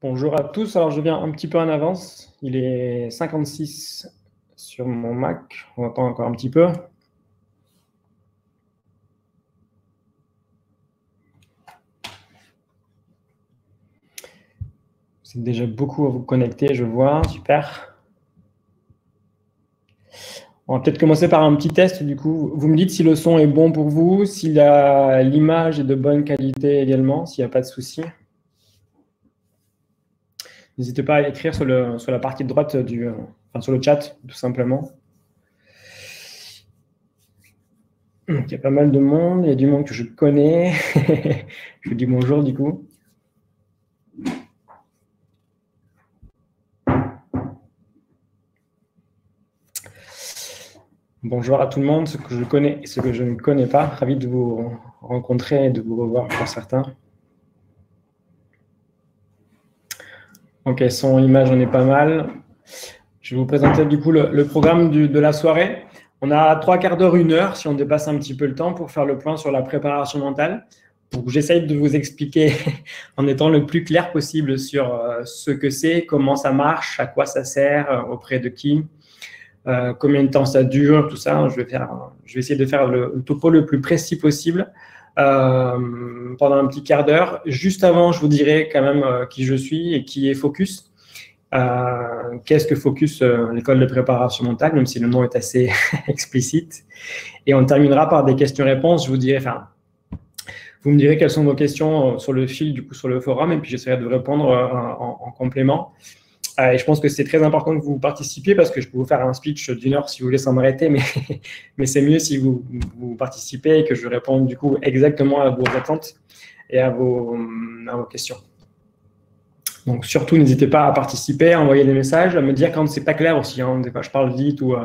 Bonjour à tous, alors je viens un petit peu en avance, il est 56 sur mon Mac, on attend encore un petit peu. Vous êtes déjà beaucoup à vous connecter, je vois, super. On va peut-être commencer par un petit test, du coup, vous me dites si le son est bon pour vous, si l'image est de bonne qualité également, s'il n'y a pas de souci. N'hésitez pas à écrire sur la partie de droite sur le chat, tout simplement. Il y a pas mal de monde, il y a du monde que je connais. Je vous dis bonjour du coup. Bonjour à tout le monde, ceux que je connais et ceux que je ne connais pas. Ravi de vous rencontrer et de vous revoir pour certains. Ok, son, image, on est pas mal. Je vais vous présenter du coup le programme de la soirée. On a 3/4 d'heure, 1 heure, si on dépasse un petit peu le temps, pour faire le point sur la préparation mentale. Donc, j'essaye de vous expliquer en étant le plus clair possible sur ce que c'est, comment ça marche, à quoi ça sert, auprès de qui. Combien de temps ça dure, tout ça. Je vais essayer de faire le topo le plus précis possible pendant un petit quart d'heure. Juste avant, je vous dirai quand même qui je suis et qui est Focus. Qu'est-ce que Focus, l'école de préparation mentale, même si le nom est assez explicite. Et on terminera par des questions-réponses. Je vous dirai, vous me direz quelles sont vos questions sur le fil, du coup, sur le forum, et puis j'essaierai de répondre en complément. Et je pense que c'est très important que vous participiez parce que je peux vous faire un speech d'1 heure si vous voulez sans m'arrêter, mais c'est mieux si vous participez et que je réponde du coup exactement à vos attentes et à vos questions. Donc surtout, n'hésitez pas à participer, à envoyer des messages, à me dire quand c'est pas clair aussi. Hein. Des fois, je parle vite ou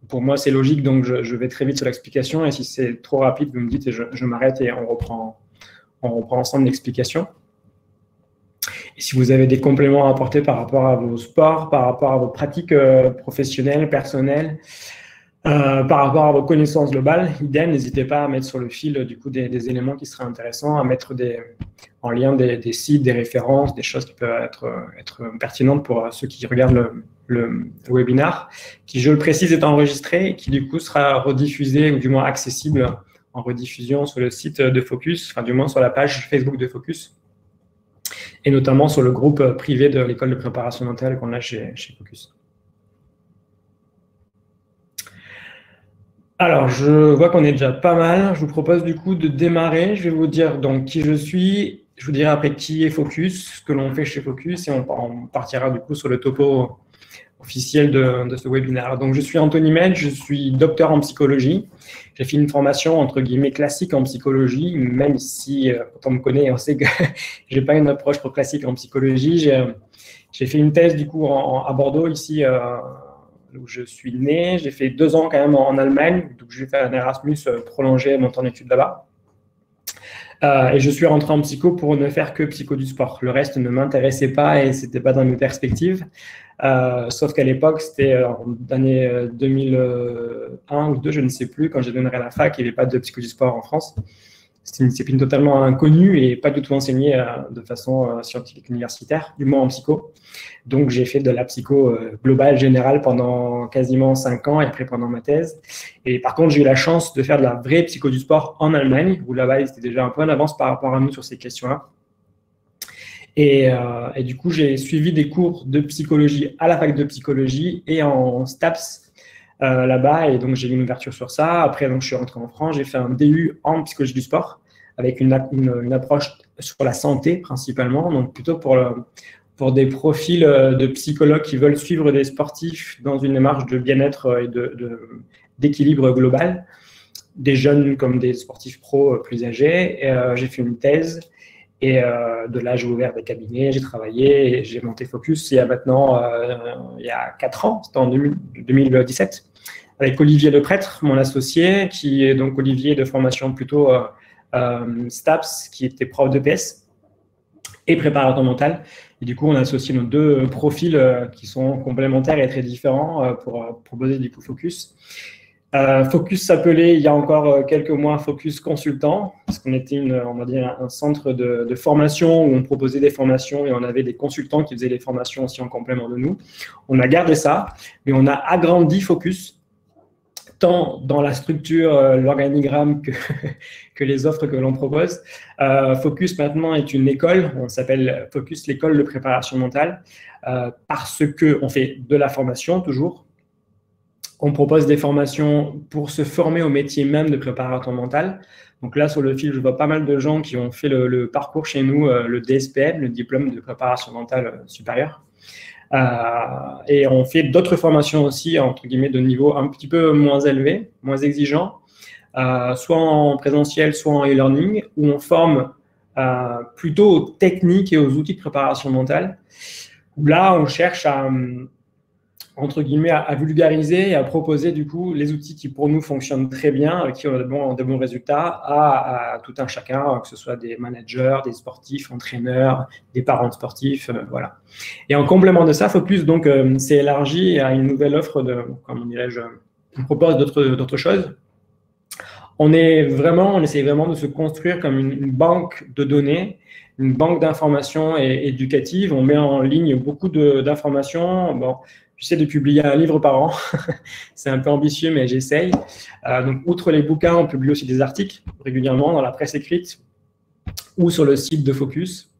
pour moi c'est logique, donc je vais très vite sur l'explication. Et si c'est trop rapide, vous me dites et je m'arrête et on reprend ensemble l'explication. Et si vous avez des compléments à apporter par rapport à vos sports, par rapport à vos pratiques professionnelles, personnelles, par rapport à vos connaissances globales, idem, n'hésitez pas à mettre sur le fil du coup des éléments qui seraient intéressants, à mettre en lien des sites, des références, des choses qui peuvent être pertinentes pour ceux qui regardent le webinaire, qui, je le précise, est enregistré et qui du coup sera rediffusé ou du moins accessible en rediffusion sur le site de Focus, enfin du moins sur la page Facebook de Focus, et notamment sur le groupe privé de l'école de préparation mentale qu'on a chez Focus. Alors, je vois qu'on est déjà pas mal. Je vous propose du coup de démarrer. Je vais vous dire donc qui je suis. Je vous dirai après qui est Focus, ce que l'on fait chez Focus, et on partira du coup sur le topo officiel de ce webinaire. Donc, je suis Anthony Med, je suis docteur en psychologie. J'ai fait une formation entre guillemets classique en psychologie, même si quand on me connaît, on sait que j'ai pas une approche trop classique en psychologie. J'ai fait une thèse du coup à Bordeaux ici. Où je suis né. J'ai fait 2 ans quand même en Allemagne, donc j'ai fait un Erasmus prolongé, mon temps d'études là-bas. Et je suis rentré en psycho pour ne faire que psycho du sport. Le reste ne m'intéressait pas et c'était pas dans mes perspectives. Sauf qu'à l'époque, c'était en l'année 2001 ou 2, je ne sais plus, quand j'ai démarré à la fac, il n'y avait pas de psycho du sport en France. C'était une discipline totalement inconnue et pas du tout enseignée de façon scientifique universitaire, du moins en psycho. Donc, j'ai fait de la psycho globale, générale pendant quasiment 5 ans et après pendant ma thèse. Et par contre, j'ai eu la chance de faire de la vraie psycho du sport en Allemagne, où là-bas, ils étaient déjà un peu en avance par rapport à nous sur ces questions-là. Et du coup, j'ai suivi des cours de psychologie à la fac de psychologie et en STAPS là-bas. Et donc, j'ai eu une ouverture sur ça. Après, donc, je suis rentré en France. J'ai fait un DU en psychologie du sport avec une approche sur la santé principalement. Donc, plutôt pour des profils de psychologues qui veulent suivre des sportifs dans une démarche de bien-être et d'équilibre global. Des jeunes comme des sportifs pros plus âgés. J'ai fait une thèse. Et de là, j'ai ouvert des cabinets, j'ai travaillé, et j'ai monté Focus il y a maintenant, il y a 4 ans, c'était en 2017, avec Olivier Leprêtre, mon associé, qui est donc Olivier de formation plutôt STAPS, qui était prof de PS et préparateur mental. Et du coup, on a associé nos 2 profils qui sont complémentaires et très différents pour proposer du coup Focus. Focus s'appelait il y a encore quelques mois Focus Consultant, parce qu'on était on va dire un centre de formation où on proposait des formations et on avait des consultants qui faisaient les formations aussi en complément de nous. On a gardé ça, mais on a agrandi Focus, tant dans la structure, l'organigramme que les offres que l'on propose. Focus maintenant est une école, on s'appelle Focus l'école de préparation mentale, parce qu'on fait de la formation toujours. On propose des formations pour se former au métier même de préparateur mental. Donc là, sur le fil, je vois pas mal de gens qui ont fait le parcours chez nous, le DSPM, le diplôme de préparation mentale supérieure. Et on fait d'autres formations aussi, entre guillemets, de niveau un petit peu moins élevé, moins exigeant, soit en présentiel, soit en e-learning, où on forme plutôt aux techniques et aux outils de préparation mentale. Où là, on cherche entre guillemets, à vulgariser et à proposer du coup les outils qui pour nous fonctionnent très bien, qui ont de bons résultats à tout un chacun, que ce soit des managers, des sportifs, entraîneurs, des parents de sportifs, voilà. Et en complément de ça, Focus donc s'est élargi à une nouvelle offre de, comment dirais-je, on propose d'autres choses. On essaie vraiment de se construire comme une banque de données, une banque d'informations éducatives. On met en ligne beaucoup d'informations. Bon, j'essaie de publier un livre par an. C'est un peu ambitieux, mais j'essaye. Donc, outre les bouquins, on publie aussi des articles régulièrement dans la presse écrite ou sur le site de Focus.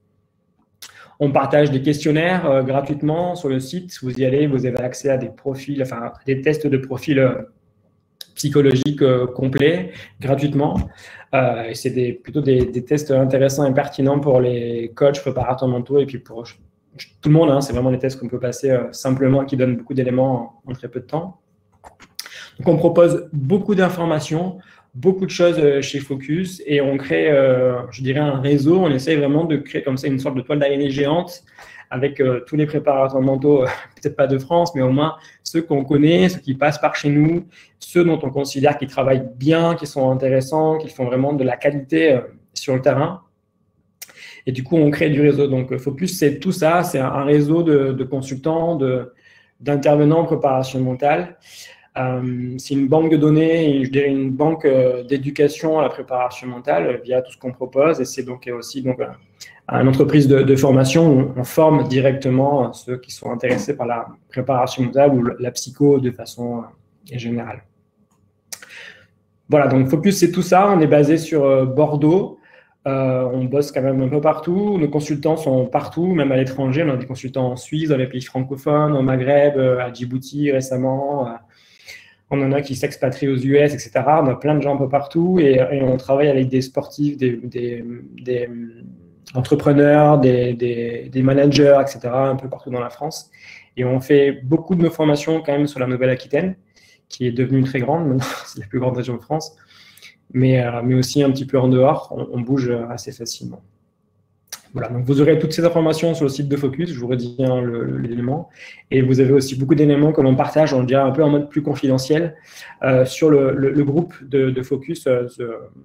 On partage des questionnaires gratuitement sur le site. Vous y allez, vous avez accès à des profils, enfin, des tests de profil psychologiques complets, gratuitement. Et c'est plutôt des tests intéressants et pertinents pour les coachs, préparateurs mentaux et puis pour tout le monde, hein, c'est vraiment des tests qu'on peut passer simplement, qui donnent beaucoup d'éléments en très peu de temps. Donc, on propose beaucoup d'informations, beaucoup de choses chez Focus et on crée, je dirais, un réseau. On essaye vraiment de créer comme ça une sorte de toile d'araignée géante avec tous les préparateurs mentaux, peut-être pas de France, mais au moins ceux qu'on connaît, ceux qui passent par chez nous, ceux dont on considère qu'ils travaillent bien, qu'ils sont intéressants, qu'ils font vraiment de la qualité sur le terrain. Et du coup, on crée du réseau. Donc, Focus, c'est tout ça. C'est un réseau de consultants, d'intervenants en préparation mentale. C'est une banque de données, et je dirais une banque d'éducation à la préparation mentale via tout ce qu'on propose. Et c'est donc aussi une entreprise de formation où on forme directement ceux qui sont intéressés par la préparation mentale ou la psycho de façon générale. Voilà, donc Focus, c'est tout ça. On est basé sur Bordeaux. On bosse quand même un peu partout. Nos consultants sont partout, même à l'étranger. On a des consultants en Suisse, dans les pays francophones, au Maghreb, à Djibouti récemment. On en a qui s'expatrient aux US, etc. On a plein de gens un peu partout et on travaille avec des sportifs, des entrepreneurs, des managers, etc. un peu partout dans la France. Et on fait beaucoup de nos formations quand même sur la Nouvelle-Aquitaine, qui est devenue très grande. Maintenant, c'est la plus grande région de France. Mais aussi un petit peu en dehors, on bouge assez facilement. Voilà, donc vous aurez toutes ces informations sur le site de Focus, je vous redis l'élément. Et vous avez aussi beaucoup d'éléments que l'on partage, on dirait un peu en mode plus confidentiel, sur le groupe de Focus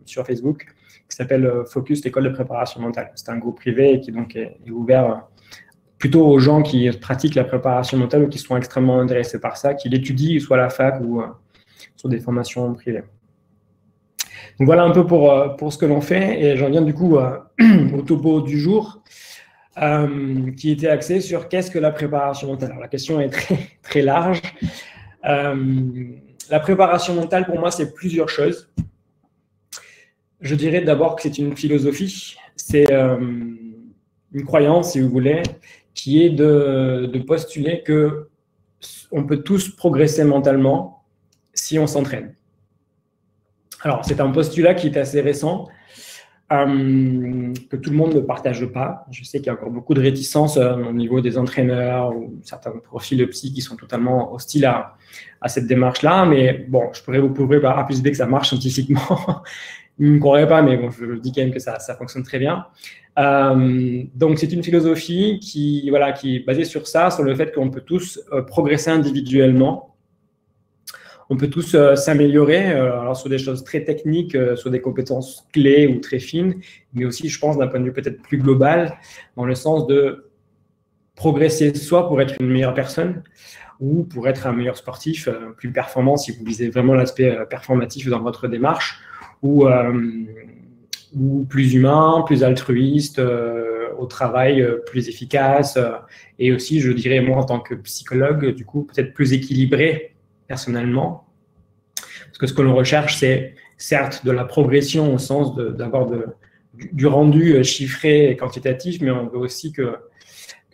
sur Facebook, qui s'appelle Focus, l'école de préparation mentale. C'est un groupe privé et qui donc est ouvert plutôt aux gens qui pratiquent la préparation mentale ou qui sont extrêmement intéressés par ça, qui l'étudient soit à la fac ou sur des formations privées. Donc voilà un peu pour ce que l'on fait et j'en viens du coup au topo du jour qui était axé sur qu'est-ce que la préparation mentale. Alors la question est très, très large. La préparation mentale pour moi c'est plusieurs choses. Je dirais d'abord que c'est une philosophie, c'est une croyance si vous voulez, qui est de postuler qu'on peut tous progresser mentalement si on s'entraîne. Alors, c'est un postulat qui est assez récent, que tout le monde ne partage pas. Je sais qu'il y a encore beaucoup de réticences au niveau des entraîneurs ou certains profils de psy qui sont totalement hostiles à cette démarche-là. Mais bon, je pourrais vous prouver par A plus B que ça marche scientifiquement. Ils ne me croiraient pas, mais bon, je dis quand même que ça fonctionne très bien. Donc, c'est une philosophie qui est basée sur ça, sur le fait qu'on peut tous progresser individuellement. On peut tous s'améliorer, alors sur des choses très techniques, sur des compétences clés ou très fines, mais aussi, je pense, d'un point de vue peut-être plus global, dans le sens de progresser soit pour être une meilleure personne ou pour être un meilleur sportif, plus performant si vous visez vraiment l'aspect performatif dans votre démarche, ou plus humain, plus altruiste, au travail plus efficace, et aussi, je dirais, moi en tant que psychologue, du coup, peut-être plus équilibré personnellement. Parce que ce que l'on recherche, c'est certes de la progression au sens d'avoir du rendu chiffré et quantitatif, mais on veut aussi que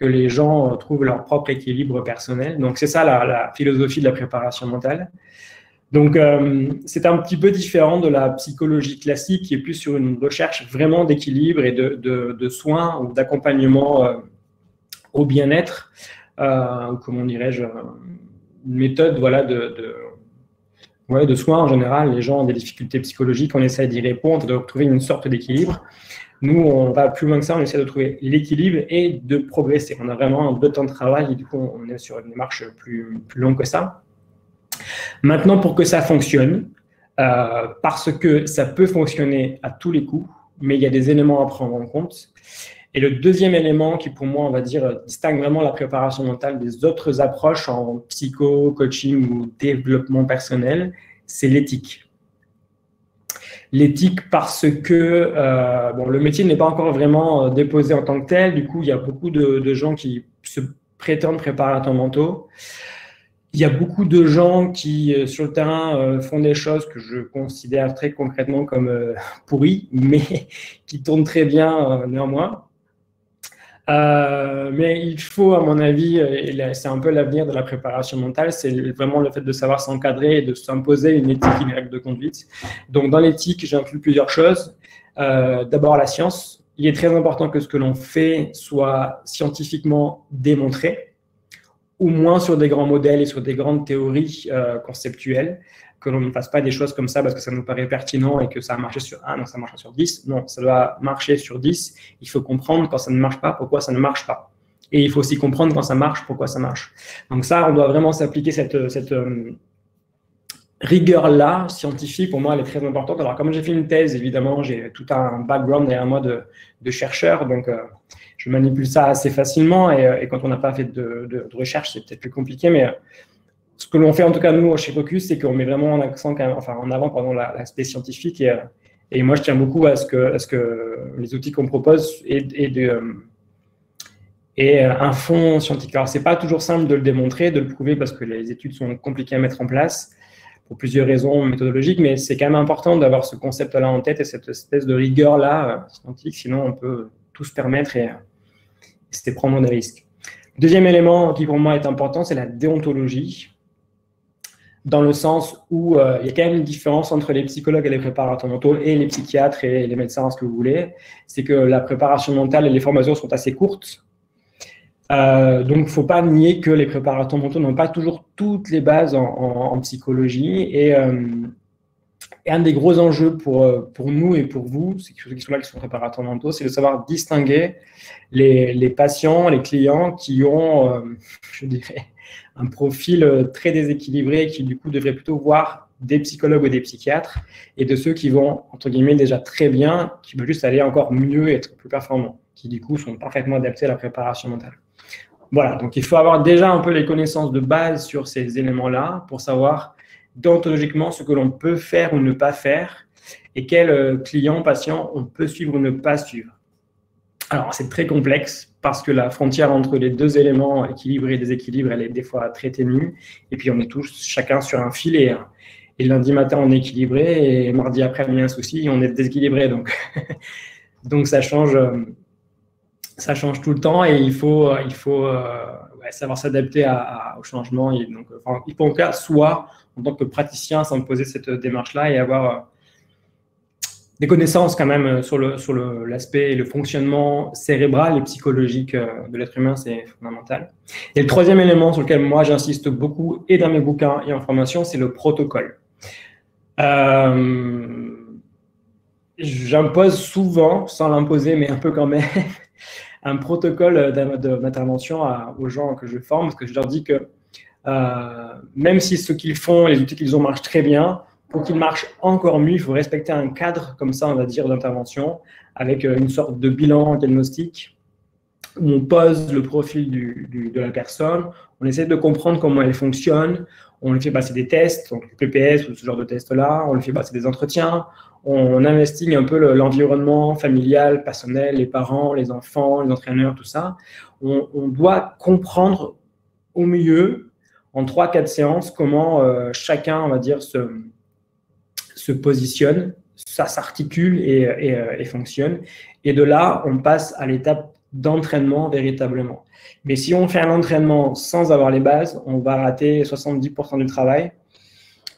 les gens trouvent leur propre équilibre personnel. Donc, c'est ça la philosophie de la préparation mentale. Donc, c'est un petit peu différent de la psychologie classique qui est plus sur une recherche vraiment d'équilibre et de soins ou d'accompagnement au bien-être, comment dirais-je, une méthode voilà, de soins en général. Les gens ont des difficultés psychologiques, on essaie d'y répondre, de trouver une sorte d'équilibre. Nous, on va plus loin que ça, on essaie de trouver l'équilibre et de progresser. On a vraiment 2 temps de travail et du coup, on est sur une démarche plus longue que ça. Maintenant, pour que ça fonctionne, parce que ça peut fonctionner à tous les coups, mais il y a des éléments à prendre en compte. Et le deuxième élément qui, pour moi, on va dire, distingue vraiment la préparation mentale des autres approches en psycho, coaching ou développement personnel, c'est l'éthique. L'éthique parce que le métier n'est pas encore vraiment déposé en tant que tel. Du coup, il y a beaucoup de gens qui se prétendent préparateurs mentaux. Il y a beaucoup de gens qui, sur le terrain, font des choses que je considère très concrètement comme pourries, mais qui tournent très bien néanmoins. Mais il faut, à mon avis, et c'est un peu l'avenir de la préparation mentale, c'est vraiment le fait de savoir s'encadrer et de s'imposer une éthique, une règle de conduite. Donc, dans l'éthique, j'inclus plusieurs choses. D'abord, la science. Il est très important que ce que l'on fait soit scientifiquement démontré, ou moins sur des grands modèles et sur des grandes théories conceptuelles, que l'on ne fasse pas des choses comme ça parce que ça nous paraît pertinent et que ça a marché sur 1, donc ça marchera sur 10. Non, ça doit marcher sur 10. Il faut comprendre quand ça ne marche pas, pourquoi ça ne marche pas. Et il faut aussi comprendre quand ça marche, pourquoi ça marche. Donc ça, on doit vraiment s'appliquer cette rigueur-là, scientifique, pour moi, elle est très importante. Alors, comme j'ai fait une thèse, évidemment, j'ai tout un background derrière moi de chercheur, donc je manipule ça assez facilement, et quand on n'a pas fait de recherche, c'est peut-être plus compliqué, mais ce que l'on fait, en tout cas, nous, chez Focus, c'est qu'on met vraiment en avant l'aspect scientifique, et moi, je tiens beaucoup à ce que les outils qu'on propose et un fond scientifique. Alors, c'est pas toujours simple de le démontrer, de le prouver, parce que les études sont compliquées à mettre en place, pour plusieurs raisons méthodologiques, mais c'est quand même important d'avoir ce concept-là en tête et cette espèce de rigueur-là scientifique, sinon on peut tout se permettre et c'était prendre des risques. Deuxième élément qui pour moi est important, c'est la déontologie, dans le sens où il y a quand même une différence entre les psychologues et les préparateurs mentaux et les psychiatres et les médecins, ce que vous voulez. C'est que la préparation mentale et les formations sont assez courtes. Donc, il ne faut pas nier que les préparateurs mentaux n'ont pas toujours toutes les bases en psychologie. Et un des gros enjeux pour nous et pour vous, c'est ceux qui sont là, qui sont préparateurs mentaux, c'est de savoir distinguer les patients, les clients qui ont, je dirais, un profil très déséquilibré, qui du coup devraient plutôt voir des psychologues ou des psychiatres, et de ceux qui vont, entre guillemets, déjà très bien, qui veulent juste aller encore mieux et être plus performants, qui du coup sont parfaitement adaptés à la préparation mentale. Voilà, donc il faut avoir déjà un peu les connaissances de base sur ces éléments-là pour savoir déontologiquement ce que l'on peut faire ou ne pas faire et quel client, patient on peut suivre ou ne pas suivre. Alors, c'est très complexe parce que la frontière entre les deux éléments, équilibre et déséquilibre, elle est des fois très ténue. Et puis, on est tous chacun sur un fil et lundi matin, on est équilibré et mardi après, il y a un souci et on est déséquilibré. Donc, donc ça change tout le temps et il faut savoir s'adapter au changement. Et donc, il faut en cas soit en tant que praticien s'imposer cette démarche-là et avoir des connaissances quand même sur l'aspect et le fonctionnement cérébral et psychologique de l'être humain, c'est fondamental. Et le troisième élément sur lequel moi j'insiste beaucoup et dans mes bouquins et en formation, c'est le protocole. J'impose souvent, sans l'imposer, mais un peu quand même, un protocole d'intervention aux gens que je forme, parce que je leur dis que même si ce qu'ils font, les outils qu'ils ont marchent très bien, pour qu'ils marchent encore mieux, il faut respecter un cadre, comme ça, on va dire, d'intervention, avec une sorte de bilan diagnostic où on pose le profil de la personne, on essaie de comprendre comment elle fonctionne, on lui fait passer des tests, donc le PPS ou ce genre de tests-là, on lui fait passer des entretiens, on investigue un peu l'environnement familial, personnel, les parents, les enfants, les entraîneurs, tout ça. On doit comprendre au mieux, en 3-4 séances, comment chacun, on va dire, se positionne, ça s'articule et fonctionne. Et de là, on passe à l'étape d'entraînement véritablement. Mais si on fait un entraînement sans avoir les bases, on va rater 70% du travail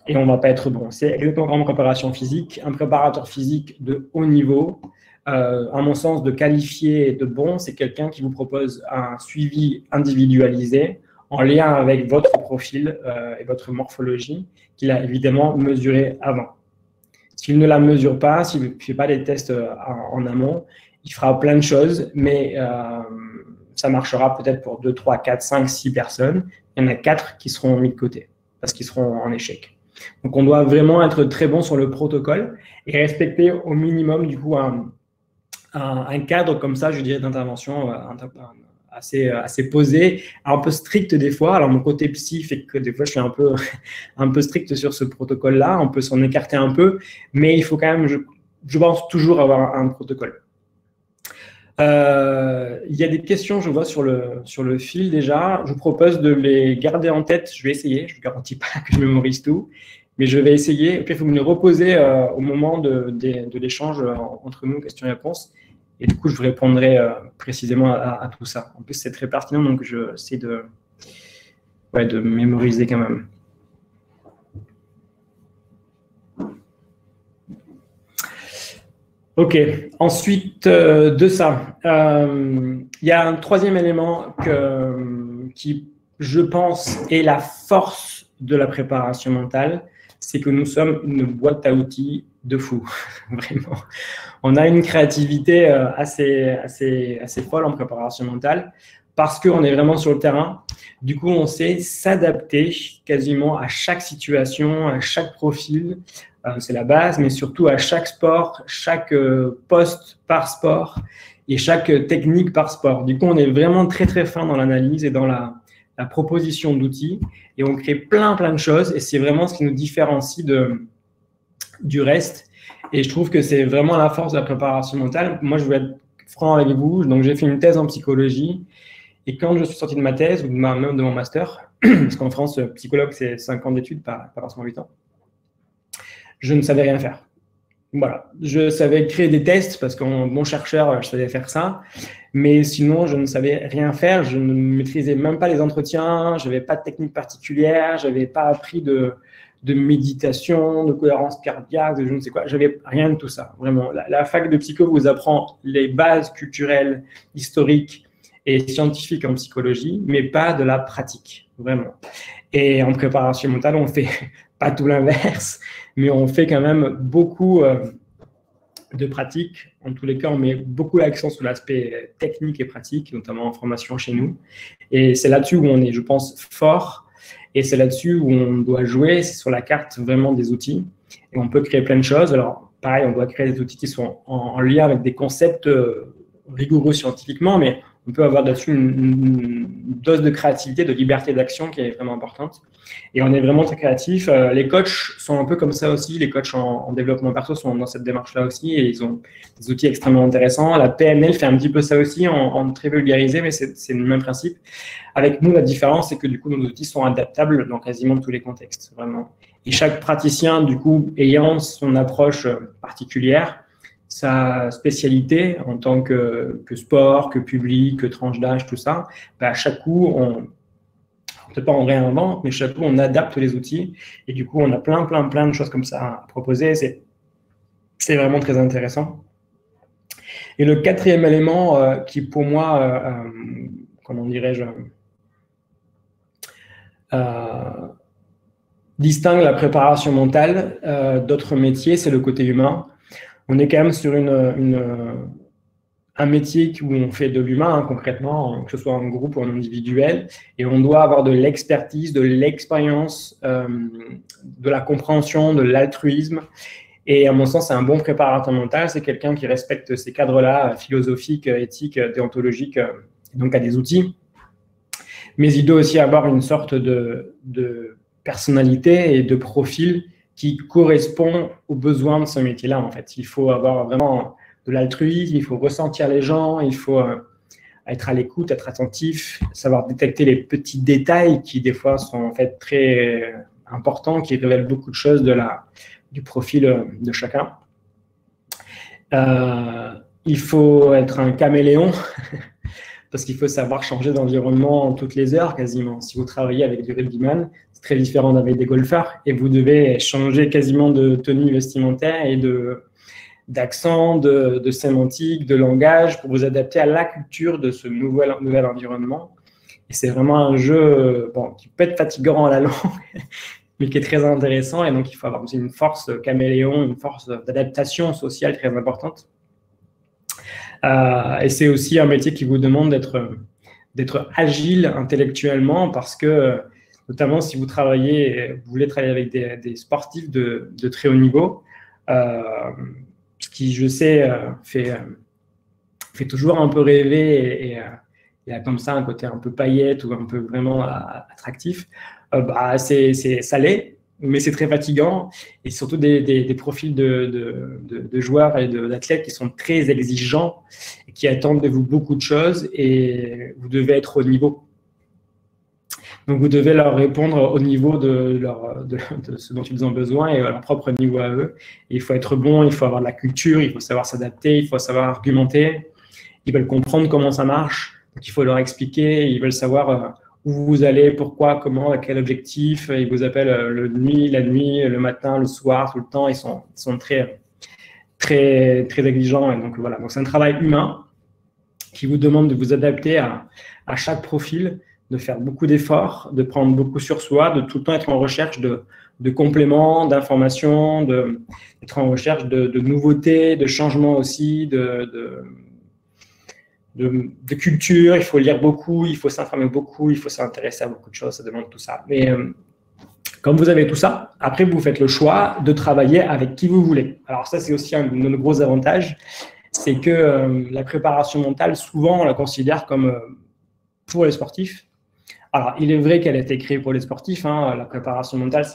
et on ne va pas être bon. C'est exactement comme en préparation physique. Un préparateur physique de haut niveau, à mon sens, de qualifié et de bon, c'est quelqu'un qui vous propose un suivi individualisé en lien avec votre profil et votre morphologie qu'il a évidemment mesuré avant. S'il ne la mesure pas, s'il ne fait pas des tests en amont, il fera plein de choses, mais ça marchera peut-être pour 2, 3, 4, 5, 6 personnes. Il y en a 4 qui seront mis de côté parce qu'ils seront en échec. Donc, on doit vraiment être très bon sur le protocole et respecter au minimum, du coup, un cadre comme ça, je dirais, d'intervention assez posé, un peu strict des fois. Alors, mon côté psy fait que des fois, je suis un peu strict sur ce protocole-là. On peut s'en écarter un peu, mais il faut quand même, je pense, toujours avoir un protocole. Il y a des questions, je vois, sur le fil déjà. Je vous propose de les garder en tête. Je vais essayer. Je ne vous garantis pas que je mémorise tout, mais je vais essayer. Puis, il faut me les reposer au moment de l'échange entre nous, questions-réponses. Et du coup, je vous répondrai précisément à tout ça. En plus, c'est très pertinent, donc je essaie de mémoriser quand même. Ok, ensuite de ça, il y a un troisième élément qui, je pense, est la force de la préparation mentale, c'est que nous sommes une boîte à outils de fou, vraiment. On a une créativité assez folle en préparation mentale parce qu'on est vraiment sur le terrain. Du coup, on sait s'adapter quasiment à chaque situation, à chaque profil. C'est la base, mais surtout à chaque sport, chaque poste par sport et chaque technique par sport. Du coup, on est vraiment très, très fin dans l'analyse et dans la proposition d'outils et on crée plein de choses et c'est vraiment ce qui nous différencie du reste. Et je trouve que c'est vraiment la force de la préparation mentale. Moi, je voulais être franc avec vous. Donc, j'ai fait une thèse en psychologie et quand je suis sorti de ma thèse ou même de mon master, parce qu'en France, psychologue, c'est 5 ans d'études, pas forcément 8 ans, je ne savais rien faire. Voilà. Je savais créer des tests parce qu'en bon chercheur, je savais faire ça. Mais sinon, je ne savais rien faire. Je ne maîtrisais même pas les entretiens. Je n'avais pas de technique particulière. Je n'avais pas appris de méditation, de cohérence cardiaque, de je ne sais quoi. Je n'avais rien de tout ça. Vraiment. La fac de psycho vous apprend les bases culturelles, historiques et scientifiques en psychologie, mais pas de la pratique. Vraiment. Et en préparation mentale, on fait pas tout l'inverse, mais on fait quand même beaucoup de pratique. En tous les cas, on met beaucoup l'accent sur l'aspect technique et pratique, notamment en formation chez nous. Et c'est là-dessus où on est, je pense, fort. Et c'est là-dessus où on doit jouer, c'est sur la carte vraiment des outils. Et on peut créer plein de choses. Alors, pareil, on doit créer des outils qui sont en lien avec des concepts rigoureux scientifiquement, mais on peut avoir là-dessus une dose de créativité, de liberté d'action qui est vraiment importante. Et on est vraiment très créatifs. Les coachs sont un peu comme ça aussi. Les coachs en développement perso sont dans cette démarche-là aussi et ils ont des outils extrêmement intéressants. La PNL fait un petit peu ça aussi en très vulgarisé, mais c'est le même principe. Avec nous, la différence, c'est que du coup, nos outils sont adaptables dans quasiment tous les contextes, vraiment. Et chaque praticien, du coup, ayant son approche particulière, sa spécialité en tant que sport, que public, que tranche d'âge, tout ça, à chaque coup, peut-être pas on réinvente, mais chaque coup, on adapte les outils. Et du coup, on a plein de choses comme ça à proposer. C'est vraiment très intéressant. Et le quatrième élément qui, pour moi, comment dirais-je, distingue la préparation mentale d'autres métiers, c'est le côté humain. On est quand même sur un métier où on fait de l'humain, concrètement, que ce soit en groupe ou en individuel, et on doit avoir de l'expertise, de l'expérience, de la compréhension, de l'altruisme. Et à mon sens, c'est un bon préparateur mental, c'est quelqu'un qui respecte ces cadres-là philosophiques, éthiques, déontologiques, donc à des outils. Mais il doit aussi avoir une sorte de personnalité et de profil qui correspond aux besoins de ce métier-là, en fait. Il faut avoir vraiment de l'altruisme, il faut ressentir les gens, il faut être à l'écoute, être attentif, savoir détecter les petits détails qui, des fois, sont en fait très importants, qui révèlent beaucoup de choses du profil de chacun. Il faut être un caméléon, parce qu'il faut savoir changer d'environnement toutes les heures quasiment. Si vous travaillez avec du rugbyman, c'est très différent d'avec des golfeurs, et vous devez changer quasiment de tenue vestimentaire et d'accent, de sémantique, de langage pour vous adapter à la culture de ce nouvel environnement. Et c'est vraiment un jeu qui peut être fatigant à la longue, mais qui est très intéressant. Et donc, il faut avoir aussi une force caméléon, une force d'adaptation sociale très importante. Et c'est aussi un métier qui vous demande d'être agile intellectuellement, parce que, notamment si vous voulez travailler avec des sportifs de très haut niveau, ce qui, je sais, fait toujours un peu rêver, et il y a comme ça un côté un peu paillette ou un peu vraiment attractif. Ça l'est, mais c'est très fatigant, et surtout des profils de joueurs et d'athlètes qui sont très exigeants et qui attendent de vous beaucoup de choses, et vous devez être au niveau. Donc, vous devez leur répondre au niveau de ce dont ils ont besoin et à leur propre niveau à eux. Et il faut être bon, il faut avoir de la culture, il faut savoir s'adapter, il faut savoir argumenter. Ils veulent comprendre comment ça marche, donc il faut leur expliquer, ils veulent savoir où vous allez, pourquoi, comment, à quel objectif. Ils vous appellent la nuit, le matin, le soir, tout le temps. Ils sont très, très, très exigeants. Et donc, voilà. Donc, c'est un travail humain qui vous demande de vous adapter à chaque profil, de faire beaucoup d'efforts, de prendre beaucoup sur soi, de tout le temps être en recherche de compléments, d'informations, d'être en recherche de nouveautés, de changements aussi, de culture. Il faut lire beaucoup, il faut s'informer beaucoup, il faut s'intéresser à beaucoup de choses, ça demande tout ça. Mais comme vous avez tout ça, après, vous faites le choix de travailler avec qui vous voulez. Alors ça, c'est aussi un de nos gros avantages, c'est que la préparation mentale, souvent, on la considère comme pour les sportifs. Alors, il est vrai qu'elle a été créée pour les sportifs. La préparation mentale,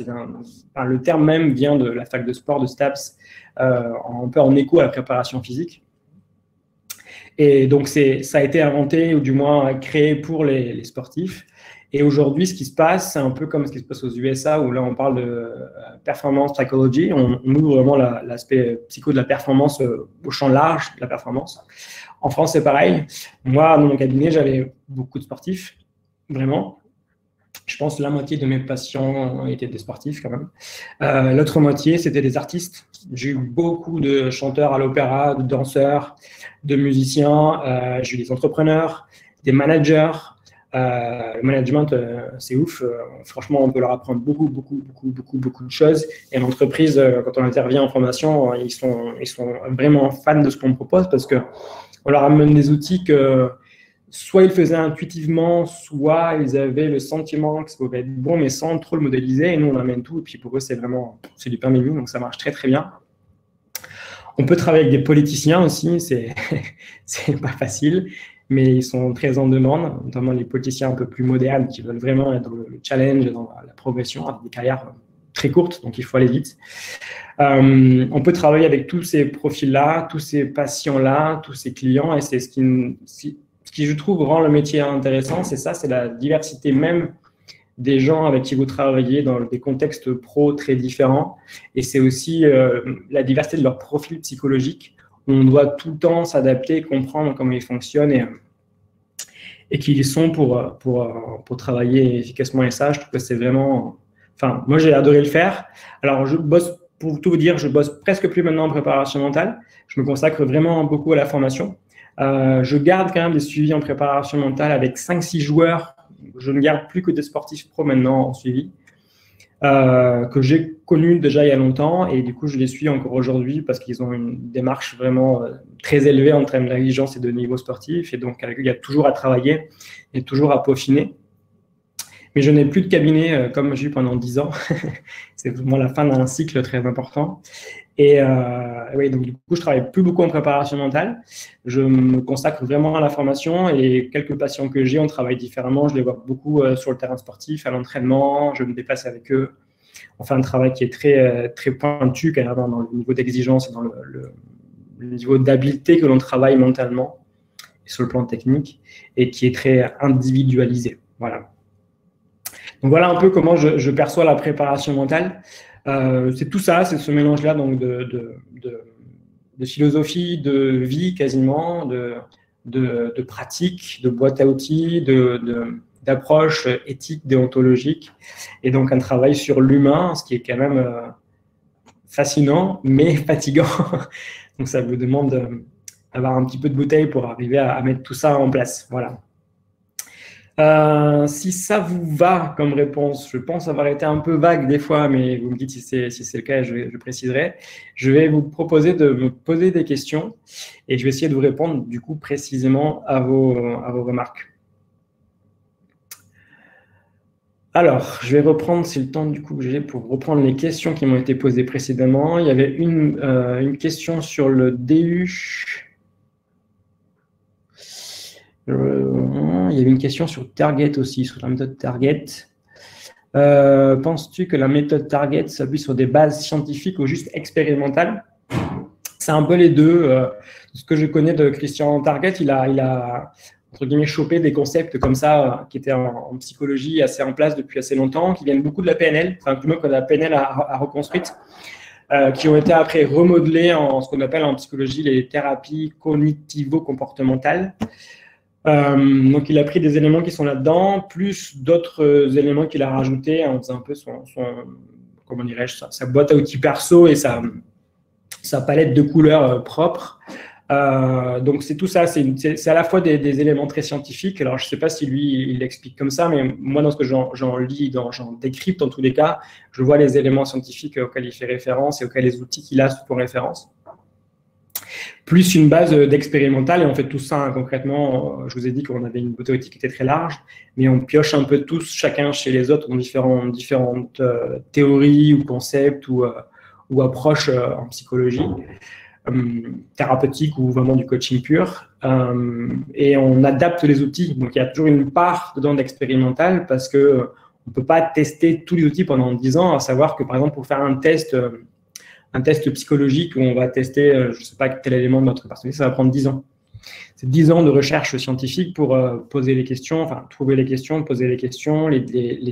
le terme même vient de la fac de sport de STAPS, un peu en écho à la préparation physique. Et donc, ça a été inventé, ou du moins créé pour les sportifs. Et aujourd'hui, ce qui se passe, c'est un peu comme ce qui se passe aux USA, où là, on parle de performance psychology. On ouvre vraiment l'aspect psycho de la performance au champ large de la performance. En France, c'est pareil. Moi, dans mon cabinet, j'avais beaucoup de sportifs, vraiment. Je pense que la moitié de mes patients étaient des sportifs quand même. L'autre moitié, c'était des artistes. J'ai eu beaucoup de chanteurs à l'opéra, de danseurs, de musiciens. J'ai eu des entrepreneurs, des managers. Le management, c'est ouf. Franchement, on peut leur apprendre beaucoup de choses. Et l'entreprise, quand on intervient en formation, ils sont vraiment fans de ce qu'on propose, parce qu'on leur amène des outils que soit ils faisaient intuitivement, soit ils avaient le sentiment que ça pouvait être bon, mais sans trop le modéliser. Et nous, on amène tout. Et puis pour eux, c'est du pain béni. Donc ça marche très, très bien. On peut travailler avec des politiciens aussi. C'est pas facile, mais ils sont très en demande, notamment les politiciens un peu plus modernes qui veulent vraiment être dans le challenge, dans la progression, avec des carrières très courtes, donc il faut aller vite. On peut travailler avec tous ces profils-là, tous ces patients-là, tous ces clients, et c'est ce qui, je trouve, rend le métier intéressant, c'est la diversité même des gens avec qui vous travaillez dans des contextes pro très différents, et c'est aussi la diversité de leur profil psychologique. On doit tout le temps s'adapter, comprendre comment ils fonctionnent et qui ils sont pour travailler efficacement. Et ça, je trouve que c'est vraiment... Enfin, moi, j'ai adoré le faire. Alors, pour tout vous dire, je bosse presque plus maintenant en préparation mentale. Je me consacre vraiment beaucoup à la formation. Je garde quand même des suivis en préparation mentale avec 5-6 joueurs. Je ne garde plus que des sportifs pro maintenant en suivi, que j'ai connus déjà il y a longtemps, et du coup je les suis encore aujourd'hui parce qu'ils ont une démarche vraiment très élevée en termes d'exigence et de niveau sportif, et donc il y a toujours à travailler et toujours à peaufiner. Mais je n'ai plus de cabinet comme j'ai eu pendant 10 ans. C'est vraiment la fin d'un cycle très important. Et oui, donc du coup, je travaille plus beaucoup en préparation mentale. Je me consacre vraiment à la formation et quelques patients que j'ai, on travaille différemment. Je les vois beaucoup sur le terrain sportif, à l'entraînement. Je me déplace avec eux. On fait un travail qui est très pointu, carrément dans le niveau d'exigence et dans le niveau d'habileté que l'on travaille mentalement et sur le plan technique et qui est très individualisé. Voilà. Donc voilà un peu comment je perçois la préparation mentale. C'est tout ça, c'est ce mélange-là donc de philosophie, de vie quasiment, de pratique, de boîte à outils, d'approche éthique, déontologique, et donc un travail sur l'humain, ce qui est quand même fascinant, mais fatigant. Donc ça vous demande d'avoir un petit peu de bouteille pour arriver à mettre tout ça en place. Voilà. Si ça vous va comme réponse, je pense avoir été un peu vague des fois, mais vous me dites si c'est le cas, je préciserai. Je vais vous proposer de me poser des questions et je vais essayer de vous répondre du coup précisément à vos remarques. Alors, je vais reprendre, c'est le temps du coup que j'ai pour reprendre les questions qui m'ont été posées précédemment. Il y avait une question sur le DU. Il y avait une question sur Target aussi, sur la méthode Target. Penses-tu que la méthode Target s'appuie sur des bases scientifiques ou juste expérimentales? C'est un peu les deux. Ce que je connais de Christian Target, il a entre guillemets chopé des concepts comme ça qui étaient en psychologie assez en place depuis assez longtemps, qui viennent beaucoup de la PNL, enfin du moins que la PNL a reconstruite, qui ont été après remodelés en ce qu'on appelle en psychologie les thérapies cognitivo-comportementales. Donc, il a pris des éléments qui sont là-dedans, plus d'autres éléments qu'il a rajoutés en faisant un peu comment dirais-je, sa boîte à outils perso et sa palette de couleurs propres. Donc, c'est tout ça. C'est à la fois des éléments très scientifiques. Alors, je ne sais pas si lui, il l'explique comme ça, mais moi, dans ce que j'en lis, j'en décrypte en tous les cas, je vois les éléments scientifiques auxquels il fait référence et auxquels les outils qu'il a font référence. Plus une base d'expérimental, et on fait tout ça hein, concrètement. Je vous ai dit qu'on avait une boîte à outils qui était très large, mais on pioche un peu tous, chacun chez les autres, dans différentes théories ou concepts ou approches en psychologie, thérapeutique ou vraiment du coaching pur. Et on adapte les outils. Donc, il y a toujours une part dedans d'expérimental parce qu'on ne peut pas tester tous les outils pendant 10 ans, à savoir que, par exemple, pour faire un test psychologique où on va tester, je ne sais pas quel élément de notre personnalité, ça va prendre 10 ans. C'est 10 ans de recherche scientifique pour poser les questions, enfin trouver les questions, poser les questions, les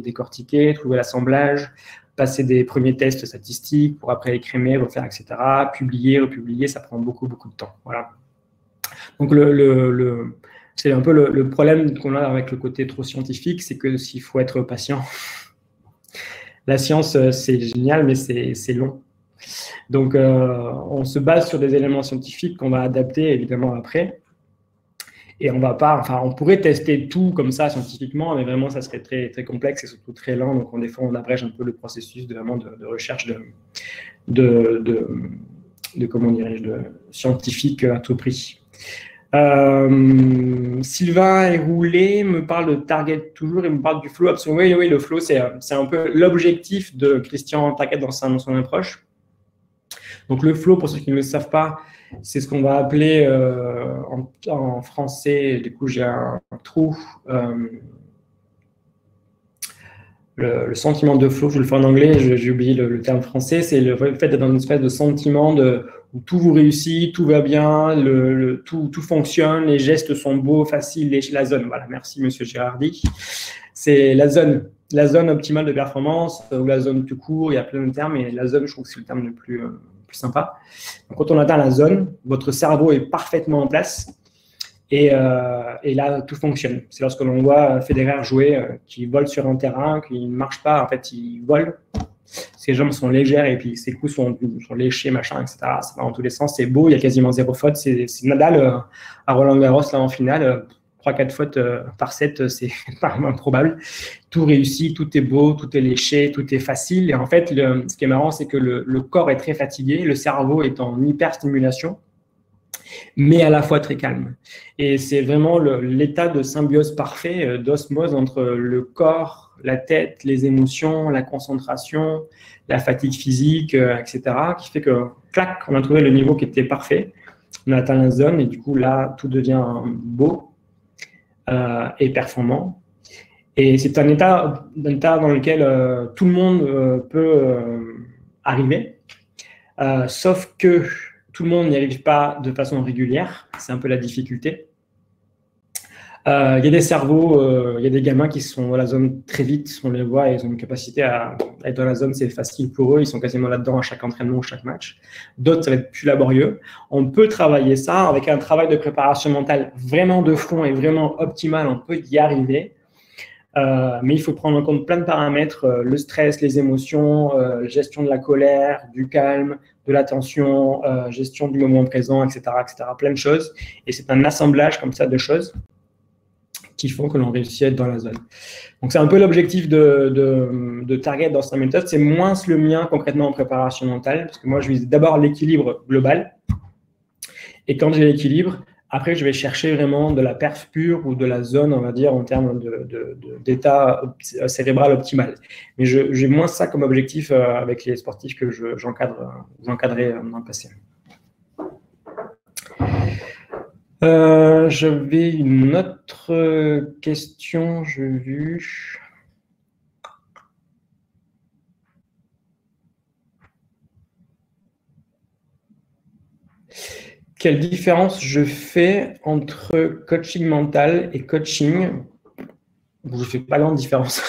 décortiquer, trouver l'assemblage, passer des premiers tests statistiques pour après écrémer, refaire, etc. Publier, republier, ça prend beaucoup de temps. Voilà. Donc c'est un peu le problème qu'on a avec le côté trop scientifique, c'est que s'il faut être patient. La science, c'est génial, mais c'est long. Donc, on se base sur des éléments scientifiques qu'on va adapter évidemment après. Et on va pas, enfin, on pourrait tester tout comme ça scientifiquement, mais vraiment, ça serait très, très complexe et surtout très lent. Donc, des fois, on abrège un peu le processus de recherche comment dirais-je, de scientifique à tout prix. Sylvain Roulet me parle de Target toujours, il me parle du flow. Absolument, oui, le flow, c'est un peu l'objectif de Christian Target dans son approche. Donc, le flow, pour ceux qui ne le savent pas, c'est ce qu'on va appeler en français, du coup, j'ai un trou, le sentiment de flow, je vais le faire en anglais, j'ai oublié le terme français, c'est le fait d'être dans une espèce de sentiment où tout vous réussit, tout va bien, tout fonctionne, les gestes sont beaux, faciles, la zone. Voilà, merci Monsieur Gérardi. C'est la zone optimale de performance, ou la zone tout court, il y a plein de termes, mais la zone, je trouve que c'est le terme le plus sympa. Donc, quand on atteint la zone, votre cerveau est parfaitement en place et là, tout fonctionne. C'est lorsque l'on voit Federer jouer, qui vole sur un terrain, qui ne marche pas, en fait, il vole. Ses jambes sont légères et puis ses coups sont léchés, machin, etc. Ça va dans tous les sens, c'est beau, il y a quasiment 0 faute. C'est Nadal à Roland-Garros, là, en finale, 3-4 fautes par set, c'est pas improbable. Tout réussit, tout est beau, tout est léché, tout est facile. Et en fait, ce qui est marrant, c'est que le corps est très fatigué, le cerveau est en hyperstimulation, mais à la fois très calme. Et c'est vraiment l'état de symbiose parfait, d'osmose entre le corps, la tête, les émotions, la concentration, la fatigue physique, etc., qui fait que, clac, on a trouvé le niveau qui était parfait. On a atteint la zone et du coup, là, tout devient beau et performant. Et c'est un état dans lequel tout le monde peut arriver, sauf que tout le monde n'y arrive pas de façon régulière. C'est un peu la difficulté. Il y a des cerveaux, il y a des gamins qui sont dans la zone très vite, on les voit, ils ont une capacité à être dans la zone, c'est facile pour eux, ils sont quasiment là-dedans à chaque entraînement ou chaque match. D'autres, ça va être plus laborieux. On peut travailler ça avec un travail de préparation mentale vraiment de fond et vraiment optimal, on peut y arriver. Mais il faut prendre en compte plein de paramètres, le stress, les émotions, gestion de la colère, du calme, de l'attention, gestion du moment présent, etc., plein de choses. Et c'est un assemblage comme ça de choses qui font que l'on réussit à être dans la zone. Donc, c'est un peu l'objectif de Target dans sa méthode. C'est moins le mien concrètement en préparation mentale, parce que moi, je vise d'abord l'équilibre global. Et quand j'ai l'équilibre, après, je vais chercher vraiment de la perf pure ou de la zone, on va dire, en termes d'état cérébral optimal. Mais j'ai moins ça comme objectif avec les sportifs que j'encadrais dans le passé. J'avais une autre question, j'ai vu. Quelle différence je fais entre coaching mental et coaching? Je ne fais pas grande différence,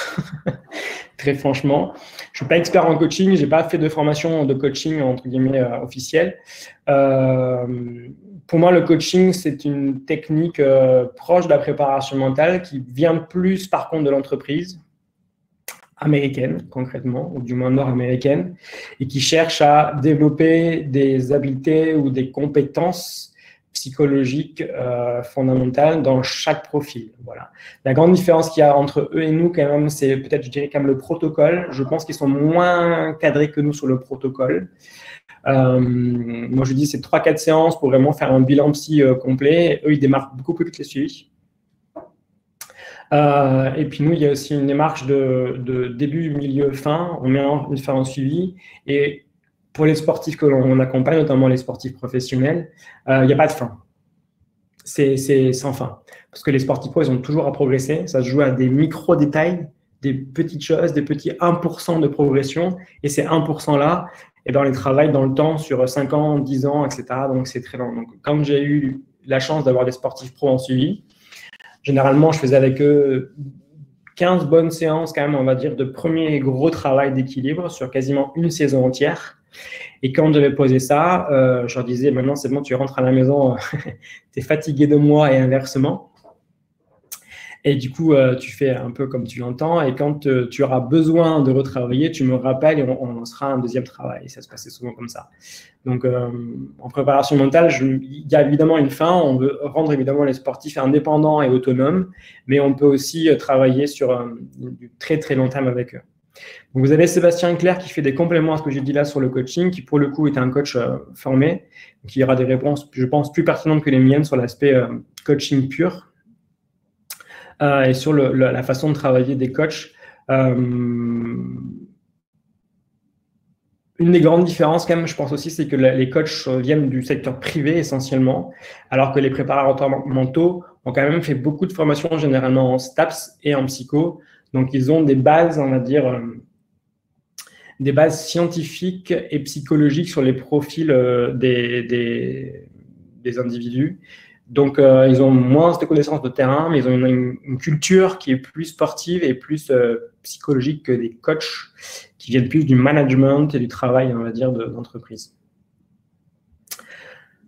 très franchement. Je ne suis pas expert en coaching, je n'ai pas fait de formation de coaching, entre guillemets, officielle. Pour moi, le coaching, c'est une technique proche de la préparation mentale qui vient plus, par contre, de l'entreprise américaine, concrètement, ou du moins nord-américaine, et qui cherche à développer des habiletés ou des compétences psychologiques fondamentales dans chaque profil. Voilà. La grande différence qu'il y a entre eux et nous, quand même, c'est peut-être, je dirais, quand même le protocole. Je pense qu'ils sont moins cadrés que nous sur le protocole. Moi, je dis c'est 3-4 séances pour vraiment faire un bilan psy complet. Eux, ils démarrent beaucoup plus vite les suivis. Et puis nous, il y a aussi une démarche de début, milieu, fin. On met une fin en suivi. Et pour les sportifs que l'on accompagne, notamment les sportifs professionnels, il n'y a pas de fin. C'est sans fin. Parce que les sportifs pro, ils ont toujours à progresser. Ça se joue à des micro-détails, des petites choses, des petits 1% de progression. Et ces 1%-là, et ben, on les travaille dans le temps sur 5 ans, 10 ans, etc. Donc, c'est très long. Donc, comme j'ai eu la chance d'avoir des sportifs pro en suivi, généralement, je faisais avec eux 15 bonnes séances, quand même, on va dire, de premier gros travail d'équilibre sur quasiment une saison entière. Et quand on devait poser ça, je leur disais, maintenant, c'est bon, tu rentres à la maison, tu es fatigué de moi et inversement. Et du coup, tu fais un peu comme tu l'entends. Et quand tu auras besoin de retravailler, tu me rappelles et on lancera un deuxième travail. Et ça se passait souvent comme ça. Donc, en préparation mentale, il y a évidemment une fin. On veut rendre évidemment les sportifs indépendants et autonomes, mais on peut aussi travailler sur du très, très long terme avec eux. Donc, vous avez Sébastien Claire qui fait des compléments à ce que j'ai dit là sur le coaching, qui pour le coup est un coach formé, qui aura des réponses, je pense, plus pertinentes que les miennes sur l'aspect coaching pur. Et sur la façon de travailler des coachs. Une des grandes différences, quand même, je pense aussi, c'est que les coachs viennent du secteur privé essentiellement, alors que les préparateurs mentaux ont quand même fait beaucoup de formations, généralement en STAPS et en psycho. Donc, ils ont des bases, on va dire, des bases scientifiques et psychologiques sur les profils des individus. Donc, ils ont moins de connaissances de terrain, mais ils ont une culture qui est plus sportive et plus psychologique que des coachs qui viennent plus du management et du travail, on va dire, d'entreprise.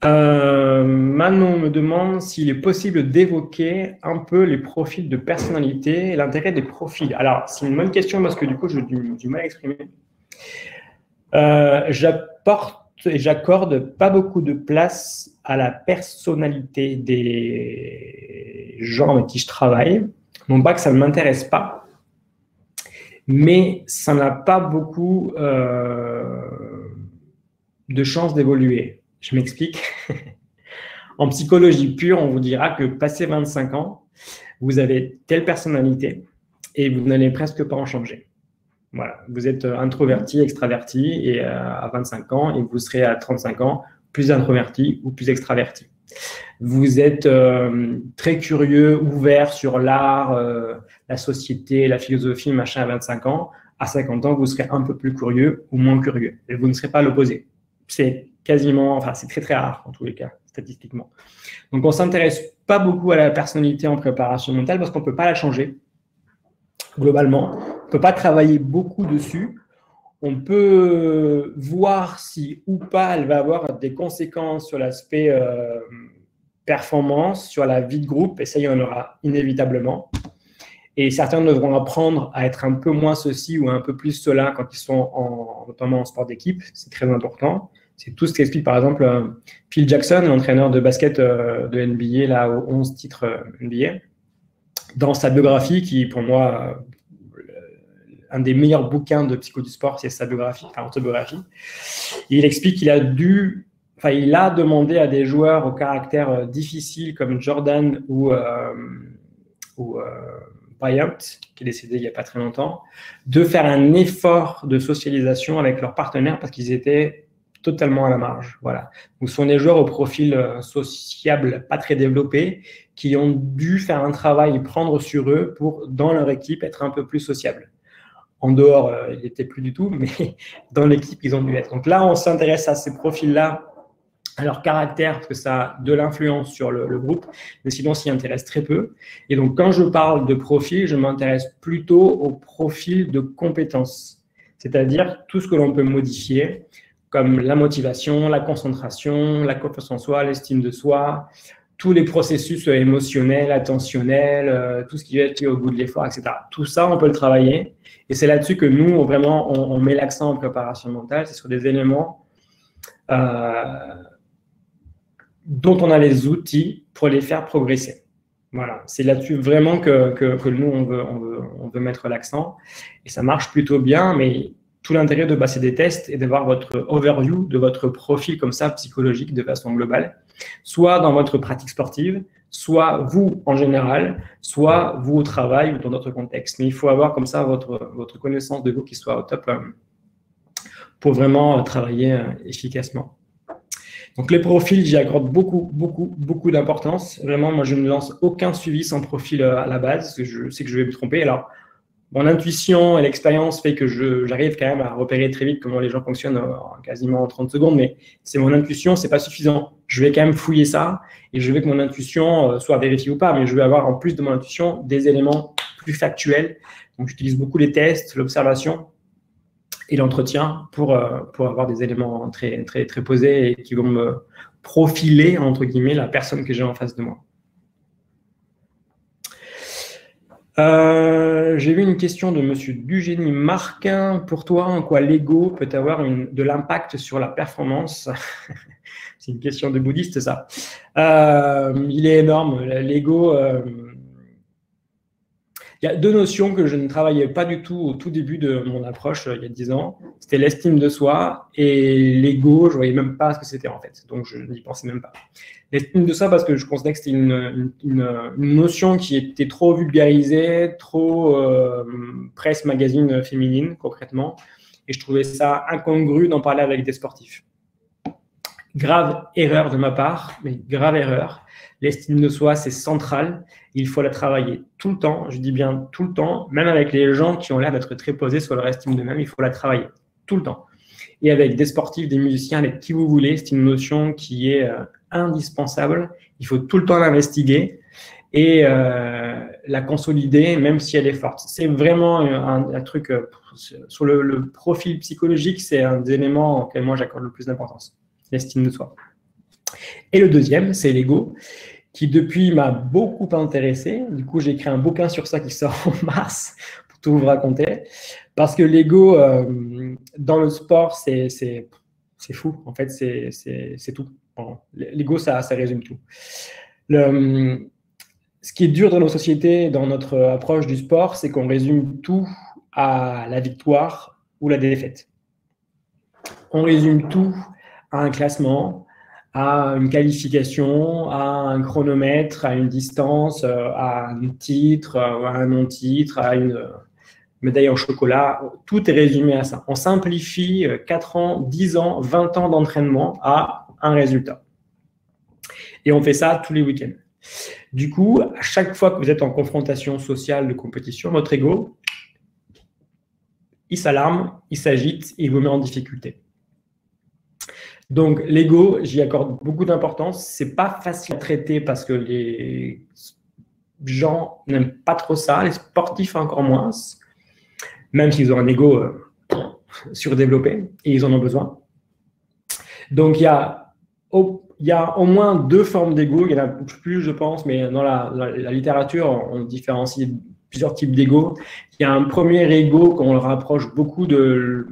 Manon me demande s'il est possible d'évoquer un peu les profils de personnalité et l'intérêt des profils. Alors, c'est une bonne question parce que du coup, j'ai du mal à exprimer. J'accorde pas beaucoup de place à la personnalité des gens avec qui je travaille. Non pas que ça ne m'intéresse pas, mais ça n'a pas beaucoup de chances d'évoluer. Je m'explique. En psychologie pure, on vous dira que passé 25 ans, vous avez telle personnalité, et vous n'allez presque pas en changer. Voilà, vous êtes introverti, extraverti et à 25 ans, et vous serez à 35 ans plus introverti ou plus extraverti. Vous êtes très curieux, ouvert sur l'art, la société, la philosophie, machin à 25 ans. À 50 ans, vous serez un peu plus curieux ou moins curieux. Et vous ne serez pas l'opposé. C'est quasiment, enfin, c'est très très rare en tous les cas, statistiquement. Donc, on ne s'intéresse pas beaucoup à la personnalité en préparation mentale parce qu'on ne peut pas la changer, globalement. On ne peut pas travailler beaucoup dessus. On peut voir si ou pas elle va avoir des conséquences sur l'aspect performance, sur la vie de groupe, et ça, il y en aura inévitablement. Et certains devront apprendre à être un peu moins ceci ou un peu plus cela quand ils sont notamment en sport d'équipe. C'est très important. C'est tout ce qu'explique par exemple Phil Jackson, l'entraîneur de basket de NBA, là, aux 11 titres NBA, dans sa biographie, qui pour moi, un des meilleurs bouquins de psycho du sport, c'est sa biographie, enfin autobiographie. Et il explique qu'il a demandé à des joueurs au caractère difficile comme Jordan ou Bryant, qui est décédé il n'y a pas très longtemps, de faire un effort de socialisation avec leurs partenaires parce qu'ils étaient totalement à la marge. Voilà. Donc, ce sont des joueurs au profil sociable pas très développé qui ont dû faire un travail, prendre sur eux pour, dans leur équipe, être un peu plus sociables. En dehors, ils n'étaient plus du tout, mais dans l'équipe, ils ont dû être. Donc là, on s'intéresse à ces profils-là, à leur caractère, parce que ça a de l'influence sur le groupe, mais sinon, on s'y intéresse très peu. Et donc, quand je parle de profil, je m'intéresse plutôt au profil de compétences, c'est-à-dire tout ce que l'on peut modifier, comme la motivation, la concentration, la confiance en soi, l'estime de soi, tous les processus émotionnels, attentionnels, tout ce qui va être au bout de l'effort, etc. Tout ça, on peut le travailler. Et c'est là-dessus que nous, on met l'accent en préparation mentale. C'est sur des éléments dont on a les outils pour les faire progresser. Voilà, c'est là-dessus vraiment que nous, on veut mettre l'accent. Et ça marche plutôt bien, mais tout l'intérêt de passer des tests et d'avoir votre overview de votre profil comme ça, psychologique, de façon globale, soit dans votre pratique sportive, soit vous en général, soit vous au travail ou dans d'autres contextes. Mais il faut avoir comme ça votre connaissance de vous qui soit au top pour vraiment travailler efficacement. Donc les profils, j'y accorde beaucoup d'importance. Vraiment, moi, je ne lance aucun suivi sans profil à la base, parce que je sais que je vais me tromper. Alors, mon intuition et l'expérience fait que j'arrive quand même à repérer très vite comment les gens fonctionnent en quasiment 30 secondes, mais c'est mon intuition, c'est pas suffisant. Je vais quand même fouiller ça et je veux que mon intuition soit vérifiée ou pas, mais je vais avoir en plus de mon intuition des éléments plus factuels. Donc, j'utilise beaucoup les tests, l'observation et l'entretien pour avoir des éléments très posés et qui vont me profiler, entre guillemets, la personne que j'ai en face de moi. J'ai vu une question de monsieur Dugénie Marquin. Pour toi, en quoi l'ego peut avoir de l'impact sur la performance? C'est une question de bouddhiste, ça. Il est énorme. L'ego, il y a deux notions que je ne travaillais pas du tout au tout début de mon approche, il y a 10 ans. C'était l'estime de soi et l'ego, je ne voyais même pas ce que c'était en fait. Donc, je n'y pensais même pas. L'estime de soi parce que je considérais que c'était une notion qui était trop vulgarisée, trop presse magazine féminine, concrètement. Et je trouvais ça incongru d'en parler avec des sportifs. Grave erreur de ma part, mais grave erreur. L'estime de soi, c'est central. Il faut la travailler tout le temps. Je dis bien tout le temps. Même avec les gens qui ont l'air d'être très posés sur leur estime d'eux-mêmes, il faut la travailler tout le temps. Et avec des sportifs, des musiciens, avec qui vous voulez, c'est une notion qui est indispensable. Il faut tout le temps l'investiguer et la consolider, même si elle est forte. C'est vraiment un truc sur le profil psychologique, c'est un des éléments auxquels moi j'accorde le plus d'importance, l'estime de soi. Et le deuxième, c'est l'ego, qui depuis m'a beaucoup intéressé. Du coup, j'ai écrit un bouquin sur ça qui sort en mars, pour tout vous raconter. Parce que l'ego, dans le sport, c'est fou. En fait, c'est tout. L'ego, ça résume tout. Ce qui est dur dans nos sociétés, dans notre approche du sport, c'est qu'on résume tout à la victoire ou la défaite. On résume tout à un classement, à une qualification, à un chronomètre, à une distance, à un titre, à un non-titre, à une médaille en chocolat. Tout est résumé à ça. On simplifie 4 ans, 10 ans, 20 ans d'entraînement à un résultat. Et on fait ça tous les week-ends. Du coup, à chaque fois que vous êtes en confrontation sociale de compétition, votre ego, il s'alarme, il s'agite et il vous met en difficulté. Donc, l'ego, j'y accorde beaucoup d'importance. C'est pas facile à traiter parce que les gens n'aiment pas trop ça, les sportifs encore moins, même s'ils ont un ego surdéveloppé et ils en ont besoin. Donc, il y a au moins 2 formes d'ego. Il y en a plus, je pense, mais dans la littérature, on différencie plusieurs types d'ego. Il y a un premier ego qu'on rapproche beaucoup de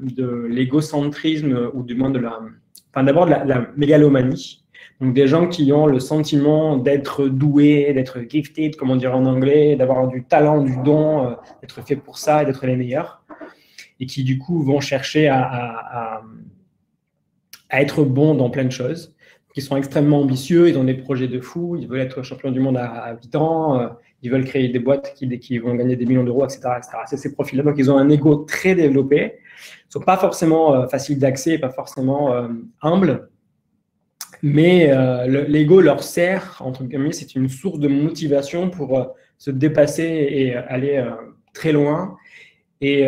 l'égocentrisme ou du moins d'abord de la mégalomanie. Donc, des gens qui ont le sentiment d'être doués, d'être gifted, comme on dirait en anglais, d'avoir du talent, du don, d'être fait pour ça et d'être les meilleurs. Et qui, du coup, vont chercher à être bons dans plein de choses. Ils sont extrêmement ambitieux, ils ont des projets de fou, ils veulent être champion du monde à 8 ans, ils veulent créer des boîtes qui vont gagner des millions d'euros, etc., etc. C'est ces profils-là. Donc, ils ont un ego très développé. Ils ne sont pas forcément faciles d'accès, pas forcément humbles. Mais l'ego leur sert, entre guillemets, c'est une source de motivation pour se dépasser et aller très loin et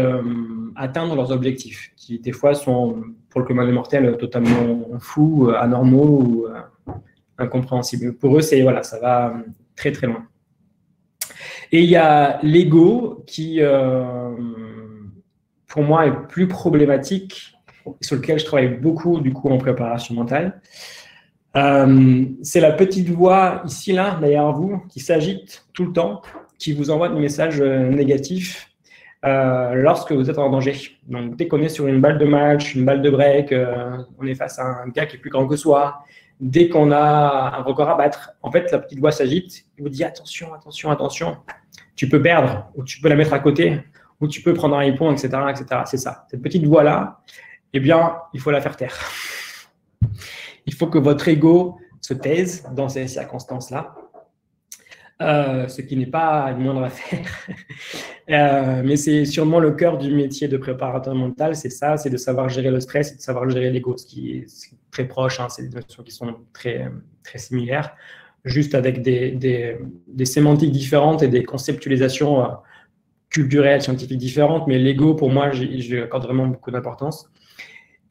atteindre leurs objectifs, qui des fois sont, pour le commun des mortels, totalement fous, anormaux ou incompréhensibles. Pour eux, voilà, ça va très très loin. Et il y a l'ego qui, pour moi, est plus problématique et sur lequel je travaille beaucoup du coup en préparation mentale. C'est la petite voix ici, là, derrière vous, qui s'agite tout le temps, qui vous envoie des messages négatifs lorsque vous êtes en danger. Donc, dès qu'on est sur une balle de match, une balle de break, on est face à un gars qui est plus grand que soi, dès qu'on a un record à battre, en fait, la petite voix s'agite, il vous dit attention, attention, attention, tu peux perdre, ou tu peux la mettre à côté, ou tu peux prendre un hippon, etc., etc. C'est ça. Cette petite voix-là, eh bien, il faut la faire taire. Il faut que votre ego se taise dans ces circonstances-là. Ce qui n'est pas une moindre affaire. Mais c'est sûrement le cœur du métier de préparateur mental, c'est ça, c'est de savoir gérer le stress et de savoir gérer l'ego, ce qui est très proche, hein, c'est des notions qui sont très, très similaires, juste avec des sémantiques différentes et des conceptualisations culturelles, scientifiques différentes, mais l'ego, pour moi, j'y accorde vraiment beaucoup d'importance.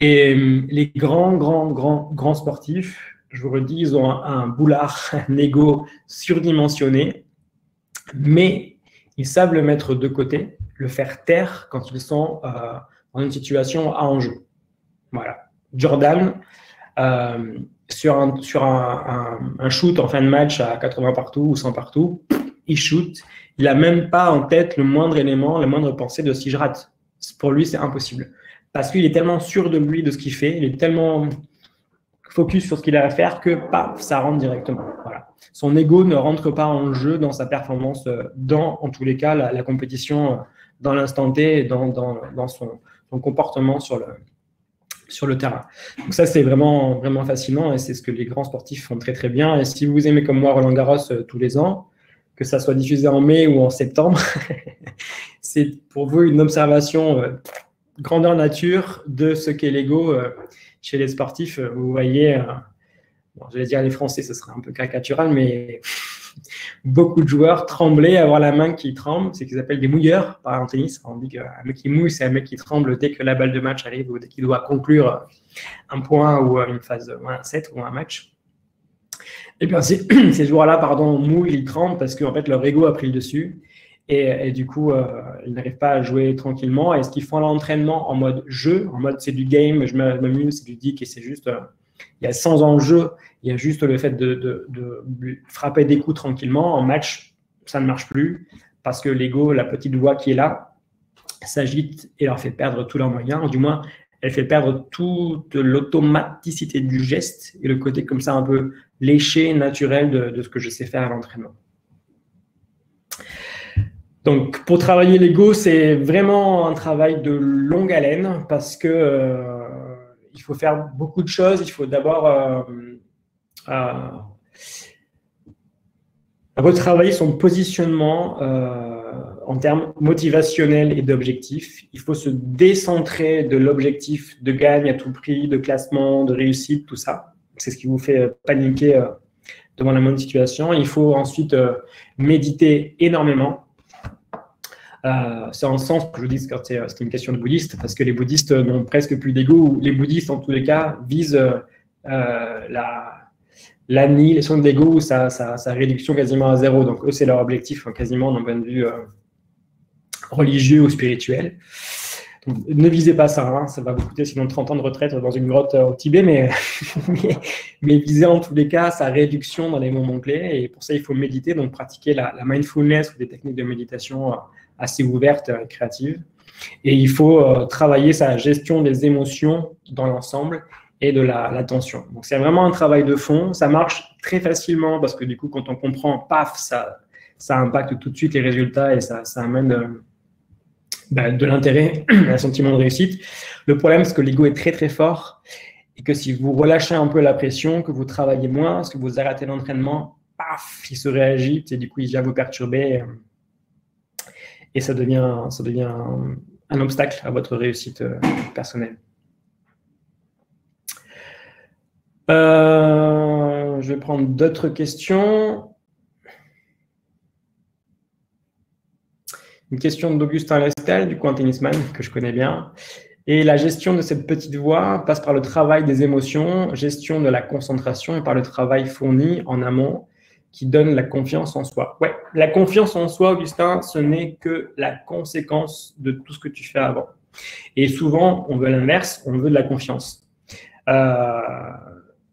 Et les grands sportifs, je vous redis, ils ont un boulard, un ego surdimensionné, mais ils savent le mettre de côté, le faire taire quand ils sont dans une situation à enjeu. Voilà. Jordan, sur un shoot en fin de match à 80 partout ou 100 partout, il shoot, il n'a même pas en tête le moindre élément, la moindre pensée de si je rate. Pour lui, c'est impossible. Parce qu'il est tellement sûr de lui, de ce qu'il fait, il est tellement focus sur ce qu'il a à faire que paf, ça rentre directement. Voilà. Son ego ne rentre pas en jeu dans sa performance, en tous les cas, la compétition dans l'instant T, dans son comportement sur le terrain. Donc ça, c'est vraiment, vraiment fascinant et c'est ce que les grands sportifs font très, très bien. Et si vous aimez comme moi Roland-Garros tous les ans, que ça soit diffusé en mai ou en septembre, c'est pour vous une observation grandeur nature de ce qu'est l'ego chez les sportifs. Vous voyez, je vais dire les Français, ce serait un peu caricatural, mais beaucoup de joueurs trembler, avoir la main qui tremble, c'est ce qu'ils appellent des mouilleurs en tennis. On dit qu'un mec qui mouille, c'est un mec qui tremble dès que la balle de match arrive ou dès qu'il doit conclure un point ou une phase, un set ou un match. Et bien ces joueurs-là, mouillent, ils tremblent parce qu'en fait leur ego a pris le dessus. Et du coup, ils n'arrivent pas à jouer tranquillement. Et ce qu'ils font à l'entraînement en mode jeu, en mode c'est du game, je m'amuse, c'est du dick et c'est juste, il y a sans enjeu, il y a juste le fait de frapper des coups tranquillement. En match, ça ne marche plus parce que l'ego, la petite voix qui est là, s'agite et leur fait perdre tous leurs moyens. Du moins, elle fait perdre toute l'automaticité du geste et le côté comme ça un peu léché, naturel de ce que je sais faire à l'entraînement. Donc, pour travailler l'ego, c'est vraiment un travail de longue haleine parce que il faut faire beaucoup de choses. Il faut d'abord retravailler son positionnement en termes motivationnels et d'objectifs. Il faut se décentrer de l'objectif de gagne à tout prix, de classement, de réussite, tout ça. C'est ce qui vous fait paniquer devant la bonne situation. Il faut ensuite méditer énormément. C'est en sens que je vous dis que c'est une question de bouddhiste, parce que les bouddhistes n'ont presque plus d'ego. Les bouddhistes, en tous les cas, visent l'annihilation de l'ego ou sa réduction quasiment à zéro. Donc, eux, c'est leur objectif quasiment d'un point de vue religieux ou spirituel. Donc, ne visez pas ça, hein, ça va vous coûter sinon 30 ans de retraite dans une grotte au Tibet, mais visez en tous les cas sa réduction dans les moments clés. Et pour ça, il faut méditer, donc pratiquer la mindfulness ou des techniques de méditation assez ouvertes et créatives. Et il faut travailler sa gestion des émotions dans l'ensemble et de l'attention. Donc, c'est vraiment un travail de fond. Ça marche très facilement parce que du coup, quand on comprend, paf, ça impacte tout de suite les résultats et ça amène de l'intérêt, un sentiment de réussite. Le problème, c'est que l'ego est très, très fort et que si vous relâchez un peu la pression, que vous travaillez moins, que vous arrêtez l'entraînement, paf, il se réagite et du coup, il vient vous perturber et ça devient un obstacle à votre réussite personnelle. Je vais prendre d'autres questions. Une question d'Augustin Lestel, du coup un tennisman que je connais bien. Et la gestion de cette petite voix passe par le travail des émotions, gestion de la concentration et par le travail fourni en amont qui donne la confiance en soi. Ouais, la confiance en soi, Augustin, ce n'est que la conséquence de tout ce que tu fais avant. Et souvent, on veut l'inverse, on veut de la confiance.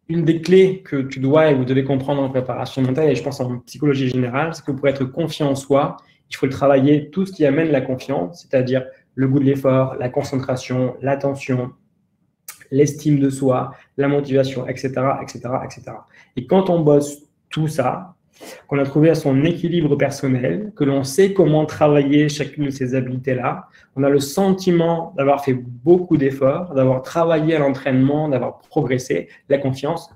Une des clés que tu dois et vous devez comprendre en préparation mentale, et je pense en psychologie générale, c'est que pour être confiant en soi, il faut travailler tout ce qui amène la confiance, c'est-à-dire le goût de l'effort, la concentration, l'attention, l'estime de soi, la motivation, etc., etc., etc. Et quand on bosse tout ça, qu'on a trouvé à son équilibre personnel, que l'on sait comment travailler chacune de ces habiletés-là, on a le sentiment d'avoir fait beaucoup d'efforts, d'avoir travaillé à l'entraînement, d'avoir progressé, la confiance,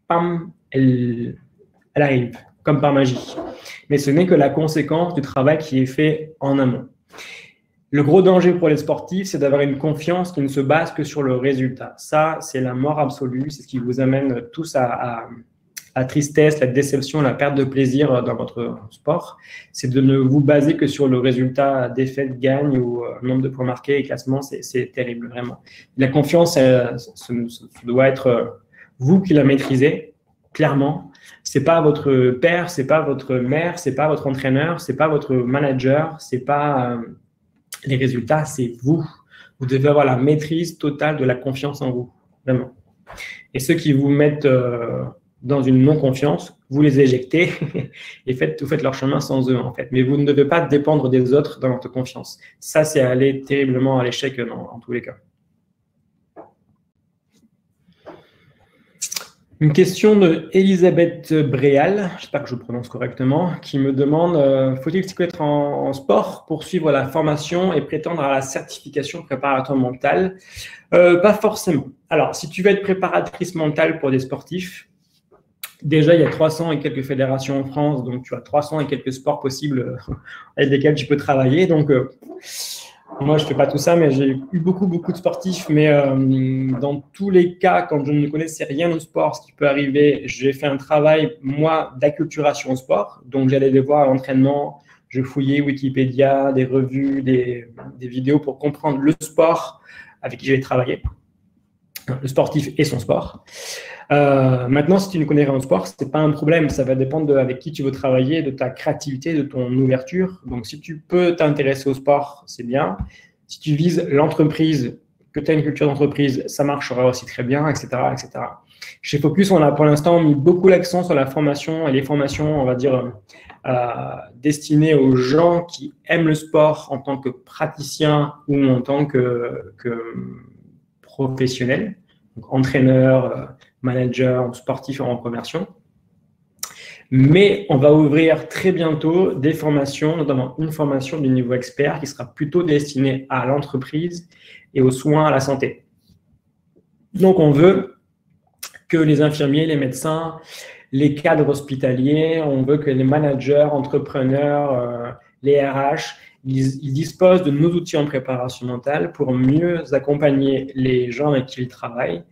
pam, elle arrive, comme par magie. Mais ce n'est que la conséquence du travail qui est fait en amont. Le gros danger pour les sportifs, c'est d'avoir une confiance qui ne se base que sur le résultat. Ça, c'est la mort absolue, c'est ce qui vous amène tous à la tristesse, la déception, la perte de plaisir dans votre sport. C'est de ne vous baser que sur le résultat, défaite, gagne ou nombre de points marqués et classement, c'est terrible, vraiment. La confiance, ça doit être vous qui la maîtrisez, clairement. C'est pas votre père, c'est pas votre mère, c'est pas votre entraîneur, c'est pas votre manager, c'est pas les résultats, c'est vous. Vous devez avoir la maîtrise totale de la confiance en vous, vraiment. Et ceux qui vous mettent dans une non-confiance, vous les éjectez et vous faites leur chemin sans eux, en fait. Mais vous ne devez pas dépendre des autres dans votre confiance. Ça, c'est aller terriblement à l'échec en tous les cas. Une question de Elisabeth Bréal, j'espère que je le prononce correctement, qui me demande faut-il s'y connaître en sport pour suivre la formation et prétendre à la certification préparatoire mentale? Pas forcément. Alors, si tu veux être préparatrice mentale pour des sportifs, déjà, il y a 300 et quelques fédérations en France, donc tu as 300 et quelques sports possibles avec lesquels tu peux travailler. Donc, moi, je ne fais pas tout ça, mais j'ai eu beaucoup de sportifs. Mais dans tous les cas, quand je ne connaissais rien au sport, ce qui peut arriver, j'ai fait un travail, moi, d'acculturation au sport. Donc, j'allais les voir à l'entraînement, je fouillais Wikipédia, des revues, des vidéos pour comprendre le sport avec qui j'allais travailler, le sportif et son sport. Maintenant, si tu ne connais rien au sport, ce n'est pas un problème. Ça va dépendre avec qui tu veux travailler, de ta créativité, de ton ouverture. Donc, si tu peux t'intéresser au sport, c'est bien. Si tu vises l'entreprise, que tu as une culture d'entreprise, ça marchera aussi très bien, etc., etc. Chez Focus, on a pour l'instant mis beaucoup l'accent sur la formation et les formations, on va dire, destinées aux gens qui aiment le sport en tant que praticien ou en tant que professionnel, donc entraîneur, manager, sportif en reconversion. Mais on va ouvrir très bientôt des formations, notamment une formation du niveau expert qui sera plutôt destinée à l'entreprise et aux soins à la santé. Donc, on veut que les infirmiers, les médecins, les cadres hospitaliers, on veut que les managers, entrepreneurs, les RH, ils disposent de nos outils en préparation mentale pour mieux accompagner les gens avec qui ils travaillent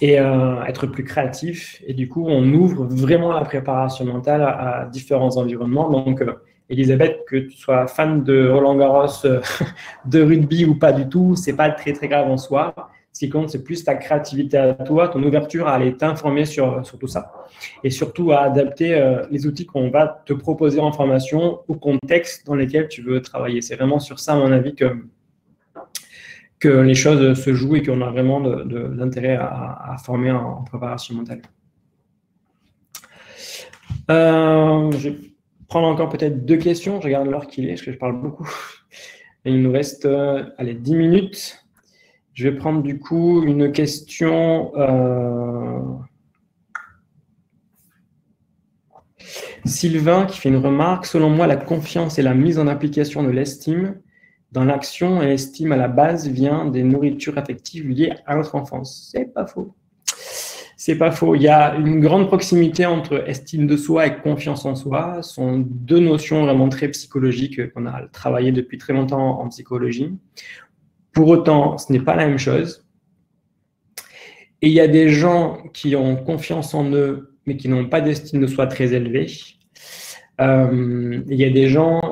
et être plus créatifs. Et du coup, on ouvre vraiment la préparation mentale à différents environnements. Donc, Elisabeth, que tu sois fan de Roland-Garros, de rugby ou pas du tout, c'est pas très, très grave en soi. Ce qui compte, c'est plus ta créativité à toi, ton ouverture à aller t'informer sur tout ça. Et surtout à adapter les outils qu'on va te proposer en formation au contexte dans lequel tu veux travailler. C'est vraiment sur ça, à mon avis, que les choses se jouent et qu'on a vraiment de l'intérêt à former en préparation mentale. Je vais prendre encore peut-être 2 questions. Je regarde l'heure qu'il est, parce que je parle beaucoup. Et il nous reste 10 minutes. Je vais prendre du coup une question. Sylvain qui fait une remarque. Selon moi, la confiance et la mise en application de l'estime dans l'action et l'estime à la base vient des nourritures affectives liées à notre enfance. C'est pas faux. C'est pas faux. Il y a une grande proximité entre estime de soi et confiance en soi. Ce sont 2 notions vraiment très psychologiques qu'on a travaillées depuis très longtemps en psychologie. Pour autant, ce n'est pas la même chose. Et il y a des gens qui ont confiance en eux, mais qui n'ont pas d'estime de soi très élevée. Il y a des gens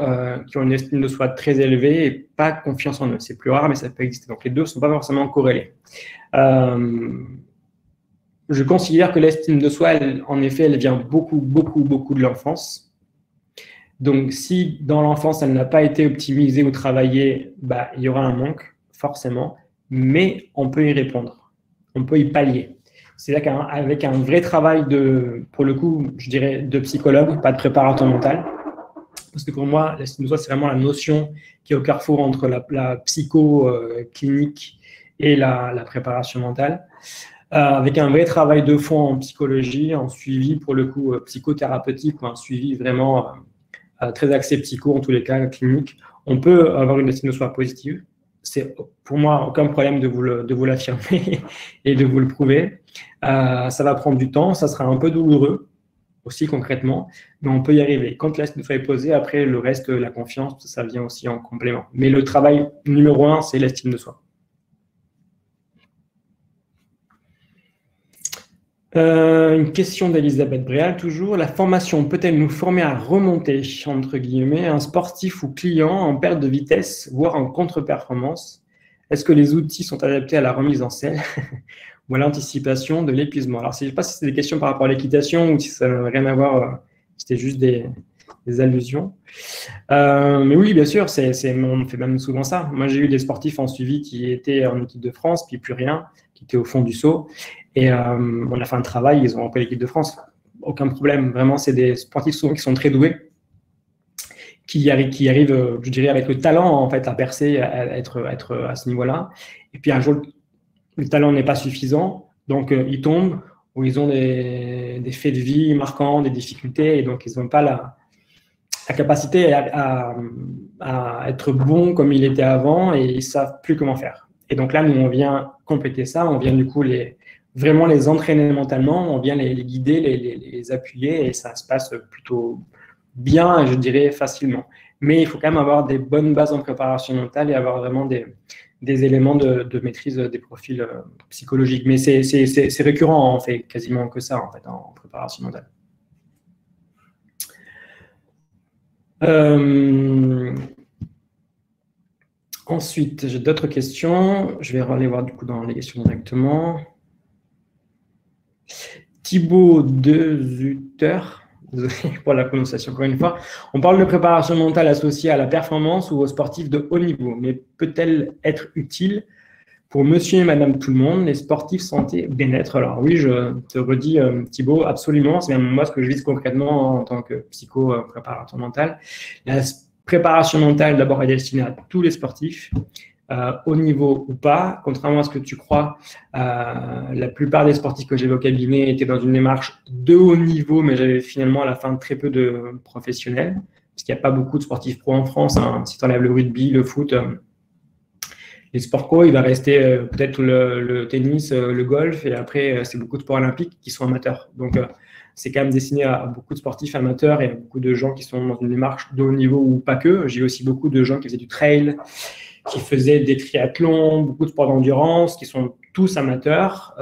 qui ont une estime de soi très élevée et pas confiance en eux. C'est plus rare, mais ça peut exister. Donc, les 2 ne sont pas forcément corrélés. Je considère que l'estime de soi, en effet, elle vient beaucoup de l'enfance. Donc, si dans l'enfance, elle n'a pas été optimisée ou travaillée, il y aura un manque, forcément, mais on peut y répondre, on peut y pallier. C'est là qu'avec un vrai travail pour le coup, je dirais de psychologue, pas de préparateur mental, parce que pour moi, l'estime de soi, c'est vraiment la notion qui est au carrefour entre la psycho clinique et la préparation mentale. Avec un vrai travail de fond en psychologie, en suivi pour le coup psychothérapeutique ou un suivi vraiment très axé psycho, en tous les cas clinique, on peut avoir une estime de soi positive. C'est pour moi aucun problème de vous l'affirmer et de vous le prouver. Ça va prendre du temps, ça sera un peu douloureux aussi concrètement, mais on peut y arriver. Quand l'estime de soi est posée, après le reste, la confiance, ça vient aussi en complément. Mais le travail numéro 1, c'est l'estime de soi. Une question d'Elisabeth Bréal, toujours. La formation peut-elle nous former à remonter, entre guillemets, un sportif ou client en perte de vitesse, voire en contre-performance? Est-ce que les outils sont adaptés à la remise en selle ou à l'anticipation de l'épuisement? Alors, je ne sais pas si c'est des questions par rapport à l'équitation ou si ça n'a rien à voir, c'était juste des allusions. Mais oui, bien sûr, on fait même souvent ça. Moi, j'ai eu des sportifs en suivi qui étaient en équipe de France, puis plus rien, qui étaient au fond du seau. Et on a fait un travail, ils ont rempli l'équipe de France. Aucun problème. Vraiment, c'est des sportifs souvent qui sont très doués, qui arrivent, je dirais, avec le talent en fait, à percer, à être à ce niveau-là. Et puis un jour, le talent n'est pas suffisant, donc ils tombent, ou ils ont des faits de vie marquants, des difficultés, et donc ils n'ont pas la capacité à être bons comme il était avant, et ils ne savent plus comment faire. Et donc là, nous, on vient compléter ça, on vient du coup vraiment les entraîner mentalement, on vient les guider, les appuyer, et ça se passe plutôt bien, je dirais facilement. Mais il faut quand même avoir des bonnes bases en préparation mentale et avoir vraiment des éléments de maîtrise des profils psychologiques. Mais c'est récurrent, on fait quasiment que ça en fait en préparation mentale. Ensuite, j'ai d'autres questions. Je vais aller voir du coup dans les questions directement. Thibaut de Zutter, désolé pour la prononciation encore une fois. On parle de préparation mentale associée à la performance ou aux sportifs de haut niveau, mais peut-elle être utile pour monsieur et madame tout le monde, les sportifs santé bien-être? Alors oui, je te redis Thibaut, absolument, c'est même moi ce que je vise concrètement en tant que psycho-préparateur mental. La préparation mentale d'abord est destinée à tous les sportifs, haut niveau ou pas. Contrairement à ce que tu crois, la plupart des sportifs que j'ai au cabinet étaient dans une démarche de haut niveau, mais j'avais finalement à la fin très peu de professionnels, parce qu'il n'y a pas beaucoup de sportifs pro en France. Hein. Si tu enlèves le rugby, le foot, Les sports co, il va rester peut-être le tennis, le golf, et après, c'est beaucoup de sports olympiques qui sont amateurs. Donc, c'est quand même destiné à beaucoup de sportifs amateurs et à beaucoup de gens qui sont dans une démarche de haut niveau ou pas que. J'ai aussi beaucoup de gens qui faisaient du trail, qui faisaient des triathlons, beaucoup de sports d'endurance, qui sont tous amateurs,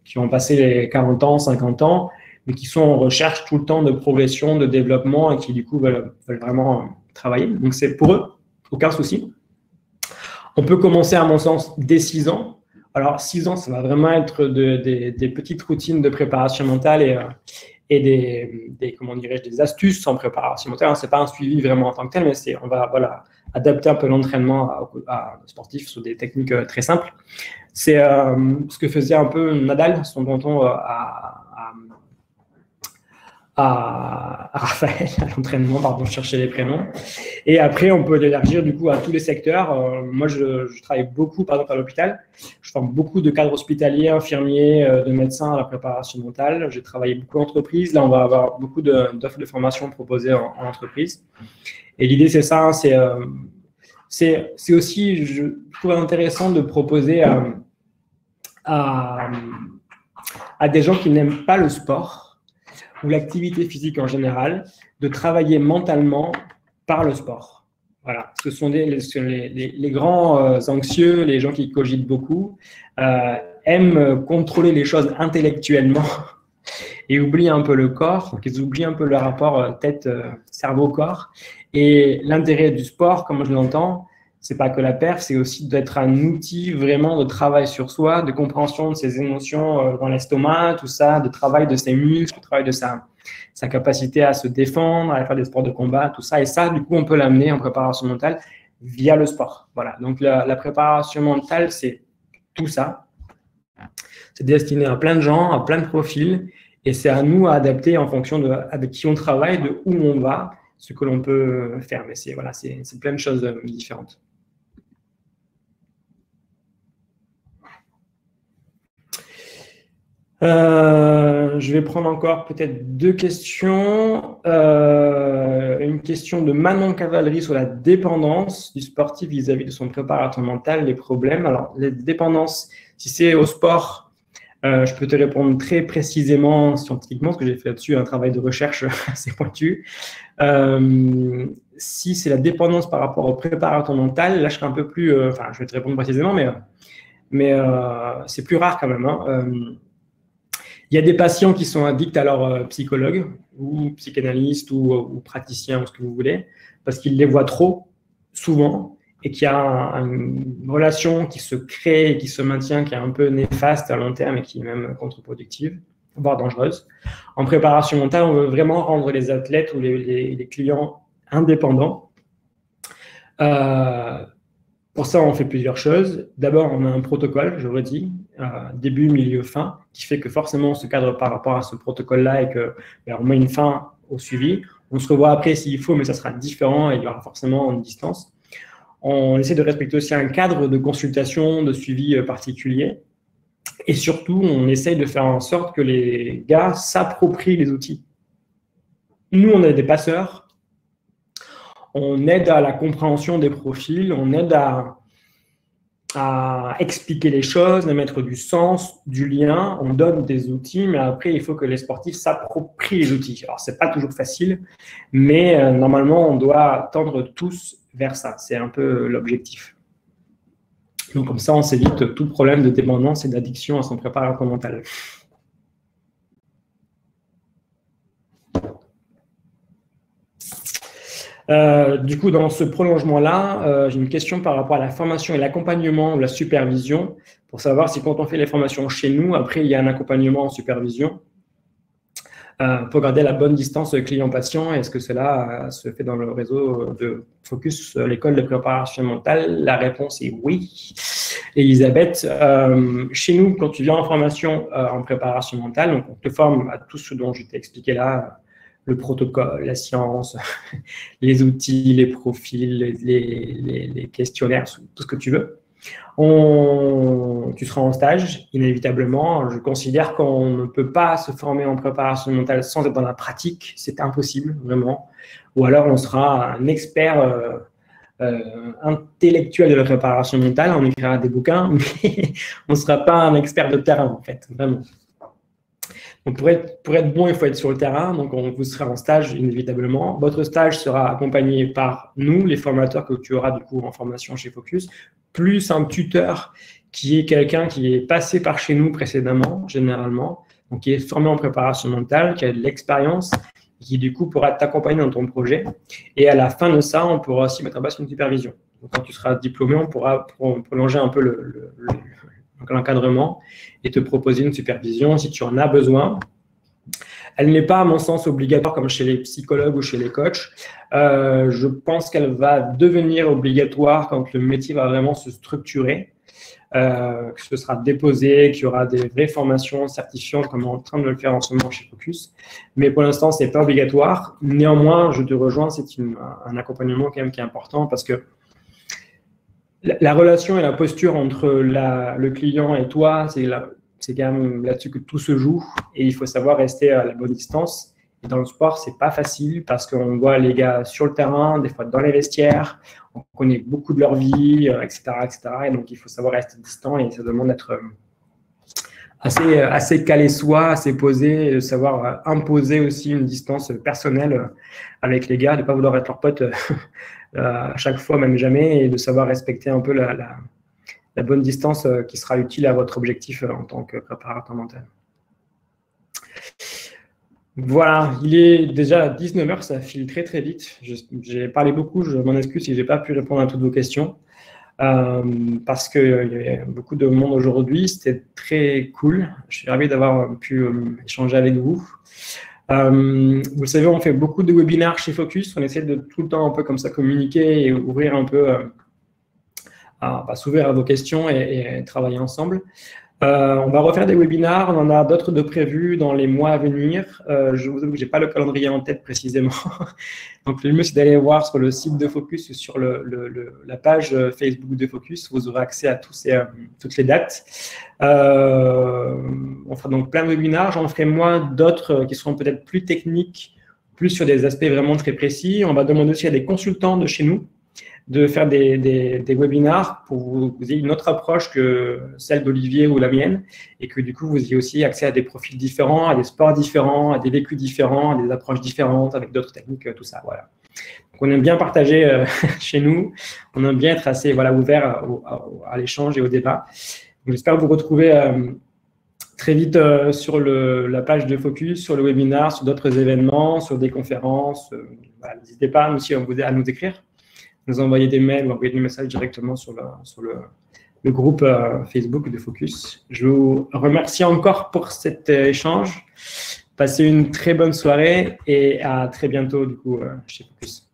qui ont passé les 40 ans, 50 ans, mais qui sont en recherche tout le temps de progression, de développement et qui, du coup, veulent vraiment travailler. Donc, c'est pour eux, aucun souci. On peut commencer, à mon sens, dès 6 ans. Alors, 6 ans, ça va vraiment être des petites routines de préparation mentale et des comment dirais-je, des astuces en préparation mentale. Ce n'est pas un suivi vraiment en tant que tel, mais on va adapter un peu l'entraînement à sportifs sur des techniques très simples. C'est ce que faisait un peu Nadal, son tonton à Raphaël, à l'entraînement, pardon, je cherchais les prénoms. Et après, on peut l'élargir du coup à tous les secteurs. Moi, je travaille beaucoup, par exemple, à l'hôpital. Je forme beaucoup de cadres hospitaliers, infirmiers, de médecins à la préparation mentale. J'ai travaillé beaucoup en entreprise. Là, on va avoir beaucoup d'offres de formation proposées en entreprise. Et l'idée, c'est ça, hein, c'est aussi, je trouve intéressant de proposer à des gens qui n'aiment pas le sport ou l'activité physique en général, de travailler mentalement par le sport. Voilà, ce sont les grands anxieux, les gens qui cogitent beaucoup, aiment contrôler les choses intellectuellement et oublient un peu le corps, donc ils oublient un peu le rapport tête, cerveau, corps. Et l'intérêt du sport, comme je l'entends, c'est pas que la perf, c'est aussi d'être un outil vraiment de travail sur soi, de compréhension de ses émotions dans l'estomac, tout ça, de travail de ses muscles, de travail de sa capacité à se défendre, à faire des sports de combat, tout ça. Et ça, du coup, on peut l'amener en préparation mentale via le sport. Voilà. Donc, la préparation mentale, c'est tout ça. C'est destiné à plein de gens, à plein de profils. Et c'est à nous à adapter en fonction avec qui on travaille, de où on va, ce que l'on peut faire. Mais c'est plein de choses différentes. Je vais prendre encore peut-être 2 questions. Une question de Manon Cavalerie sur la dépendance du sportif vis-à-vis de son préparateur mental, les problèmes. Alors, les dépendances, si c'est au sport, je peux te répondre très précisément scientifiquement, parce que j'ai fait là-dessus un travail de recherche assez pointu. Si c'est la dépendance par rapport au préparateur mental, là, je serai un peu plus… je vais te répondre précisément, mais c'est plus rare quand même, hein. Il y a des patients qui sont addicts à leur psychologue ou psychanalyste ou praticien ou ce que vous voulez, parce qu'ils les voient trop souvent et qu'il y a une relation qui se crée et qui se maintient, qui est un peu néfaste à long terme et qui est même contre-productive, voire dangereuse. En préparation mentale, on veut vraiment rendre les athlètes ou les clients indépendants. Pour ça, on fait plusieurs choses. D'abord, on a un protocole, je redis, début, milieu, fin, qui fait que forcément, on se cadre par rapport à ce protocole-là et qu'on met une fin au suivi. On se revoit après s'il faut, mais ça sera différent et il y aura forcément une distance. On essaie de respecter aussi un cadre de consultation, de suivi particulier. Et surtout, on essaye de faire en sorte que les gars s'approprient les outils. Nous, on est des passeurs. On aide à la compréhension des profils, on aide à expliquer les choses, à mettre du sens, du lien. On donne des outils, mais après, il faut que les sportifs s'approprient les outils. Alors, ce n'est pas toujours facile, mais normalement, on doit tendre tous vers ça. C'est un peu l'objectif. Donc, comme ça, on s'évite tout problème de dépendance et d'addiction à son préparateur mental. Du coup, dans ce prolongement-là, j'ai une question par rapport à la formation et l'accompagnement ou la supervision, pour savoir si quand on fait les formations chez nous, après, il y a un accompagnement en supervision pour garder la bonne distance client-patient. Est-ce que cela se fait dans le réseau de Focus, l'école de préparation mentale? La réponse est oui. Elisabeth, chez nous, quand tu viens en formation en préparation mentale, donc on te forme à tout ce dont je t'ai expliqué là, le protocole, la science, les outils, les profils, les questionnaires, tout ce que tu veux. Tu seras en stage, inévitablement. Je considère qu'on ne peut pas se former en préparation mentale sans être dans la pratique. C'est impossible, vraiment. Ou alors, on sera un expert intellectuel de la préparation mentale, on écrira des bouquins, mais on ne sera pas un expert de terrain, en fait, vraiment. Donc pour être bon, il faut être sur le terrain. Donc, vous serez en stage, inévitablement. Votre stage sera accompagné par nous, les formateurs que tu auras du coup en formation chez Focus, plus un tuteur qui est quelqu'un qui est passé par chez nous précédemment, généralement, donc qui est formé en préparation mentale, qui a de l'expérience, qui du coup pourra t'accompagner dans ton projet. Et à la fin de ça, on pourra aussi mettre en place une supervision. Donc, quand tu seras diplômé, on pourra prolonger un peu l'encadrement et te proposer une supervision si tu en as besoin. Elle n'est pas, à mon sens, obligatoire comme chez les psychologues ou chez les coachs. Je pense qu'elle va devenir obligatoire quand le métier va vraiment se structurer, que ce sera déposé, qu'il y aura des vraies formations certifiantes comme on est en train de le faire en ce moment chez Focus. Mais pour l'instant, ce n'est pas obligatoire. Néanmoins, je te rejoins, c'est un accompagnement quand même qui est important parce que la relation et la posture entre le client et toi, c'est quand même là-dessus que tout se joue et il faut savoir rester à la bonne distance. Et dans le sport, c'est pas facile parce qu'on voit les gars sur le terrain, des fois dans les vestiaires, on connaît beaucoup de leur vie, etc., etc. Et donc, il faut savoir rester distant et ça demande d'être assez calé soi, assez posé, et de savoir imposer aussi une distance personnelle avec les gars, de ne pas vouloir être leur pote à chaque fois, même jamais, et de savoir respecter un peu la bonne distance qui sera utile à votre objectif en tant que préparateur mental. Voilà, il est déjà 19 h, ça file très très vite. J'ai parlé beaucoup, je m'en excuse si je n'ai pas pu répondre à toutes vos questions. Parce qu'il y avait beaucoup de monde aujourd'hui, c'était très cool. Je suis ravi d'avoir pu échanger avec vous. Vous le savez, on fait beaucoup de webinaires chez Focus. On essaie de tout le temps un peu comme ça communiquer et ouvrir un peu, s'ouvrir à vos questions et travailler ensemble. On va refaire des webinaires, on en a d'autres de prévus dans les mois à venir. Je vous avoue que je n'ai pas le calendrier en tête précisément. Donc, le mieux, c'est d'aller voir sur le site de Focus, sur la page Facebook de Focus. Vous aurez accès à toutes les dates. On fera donc plein de webinaires. J'en ferai moi d'autres qui seront peut-être plus techniques, plus sur des aspects vraiment très précis. On va demander aussi à des consultants de chez nous de faire des webinaires pour que vous ayez une autre approche que celle d'Olivier ou la mienne et que du coup, vous ayez aussi accès à des profils différents, à des sports différents, à des vécus différents, à des approches différentes avec d'autres techniques, tout ça. Voilà. Donc, on aime bien partager chez nous, on aime bien être assez ouvert à l'échange et au débat. J'espère vous retrouver très vite sur la page de Focus, sur le webinaire, sur d'autres événements, sur des conférences. N'hésitez pas aussi à nous écrire, nous envoyer des mails ou envoyer des messages directement sur le groupe Facebook de Focus. Je vous remercie encore pour cet échange. Passez une très bonne soirée et à très bientôt du coup chez Focus.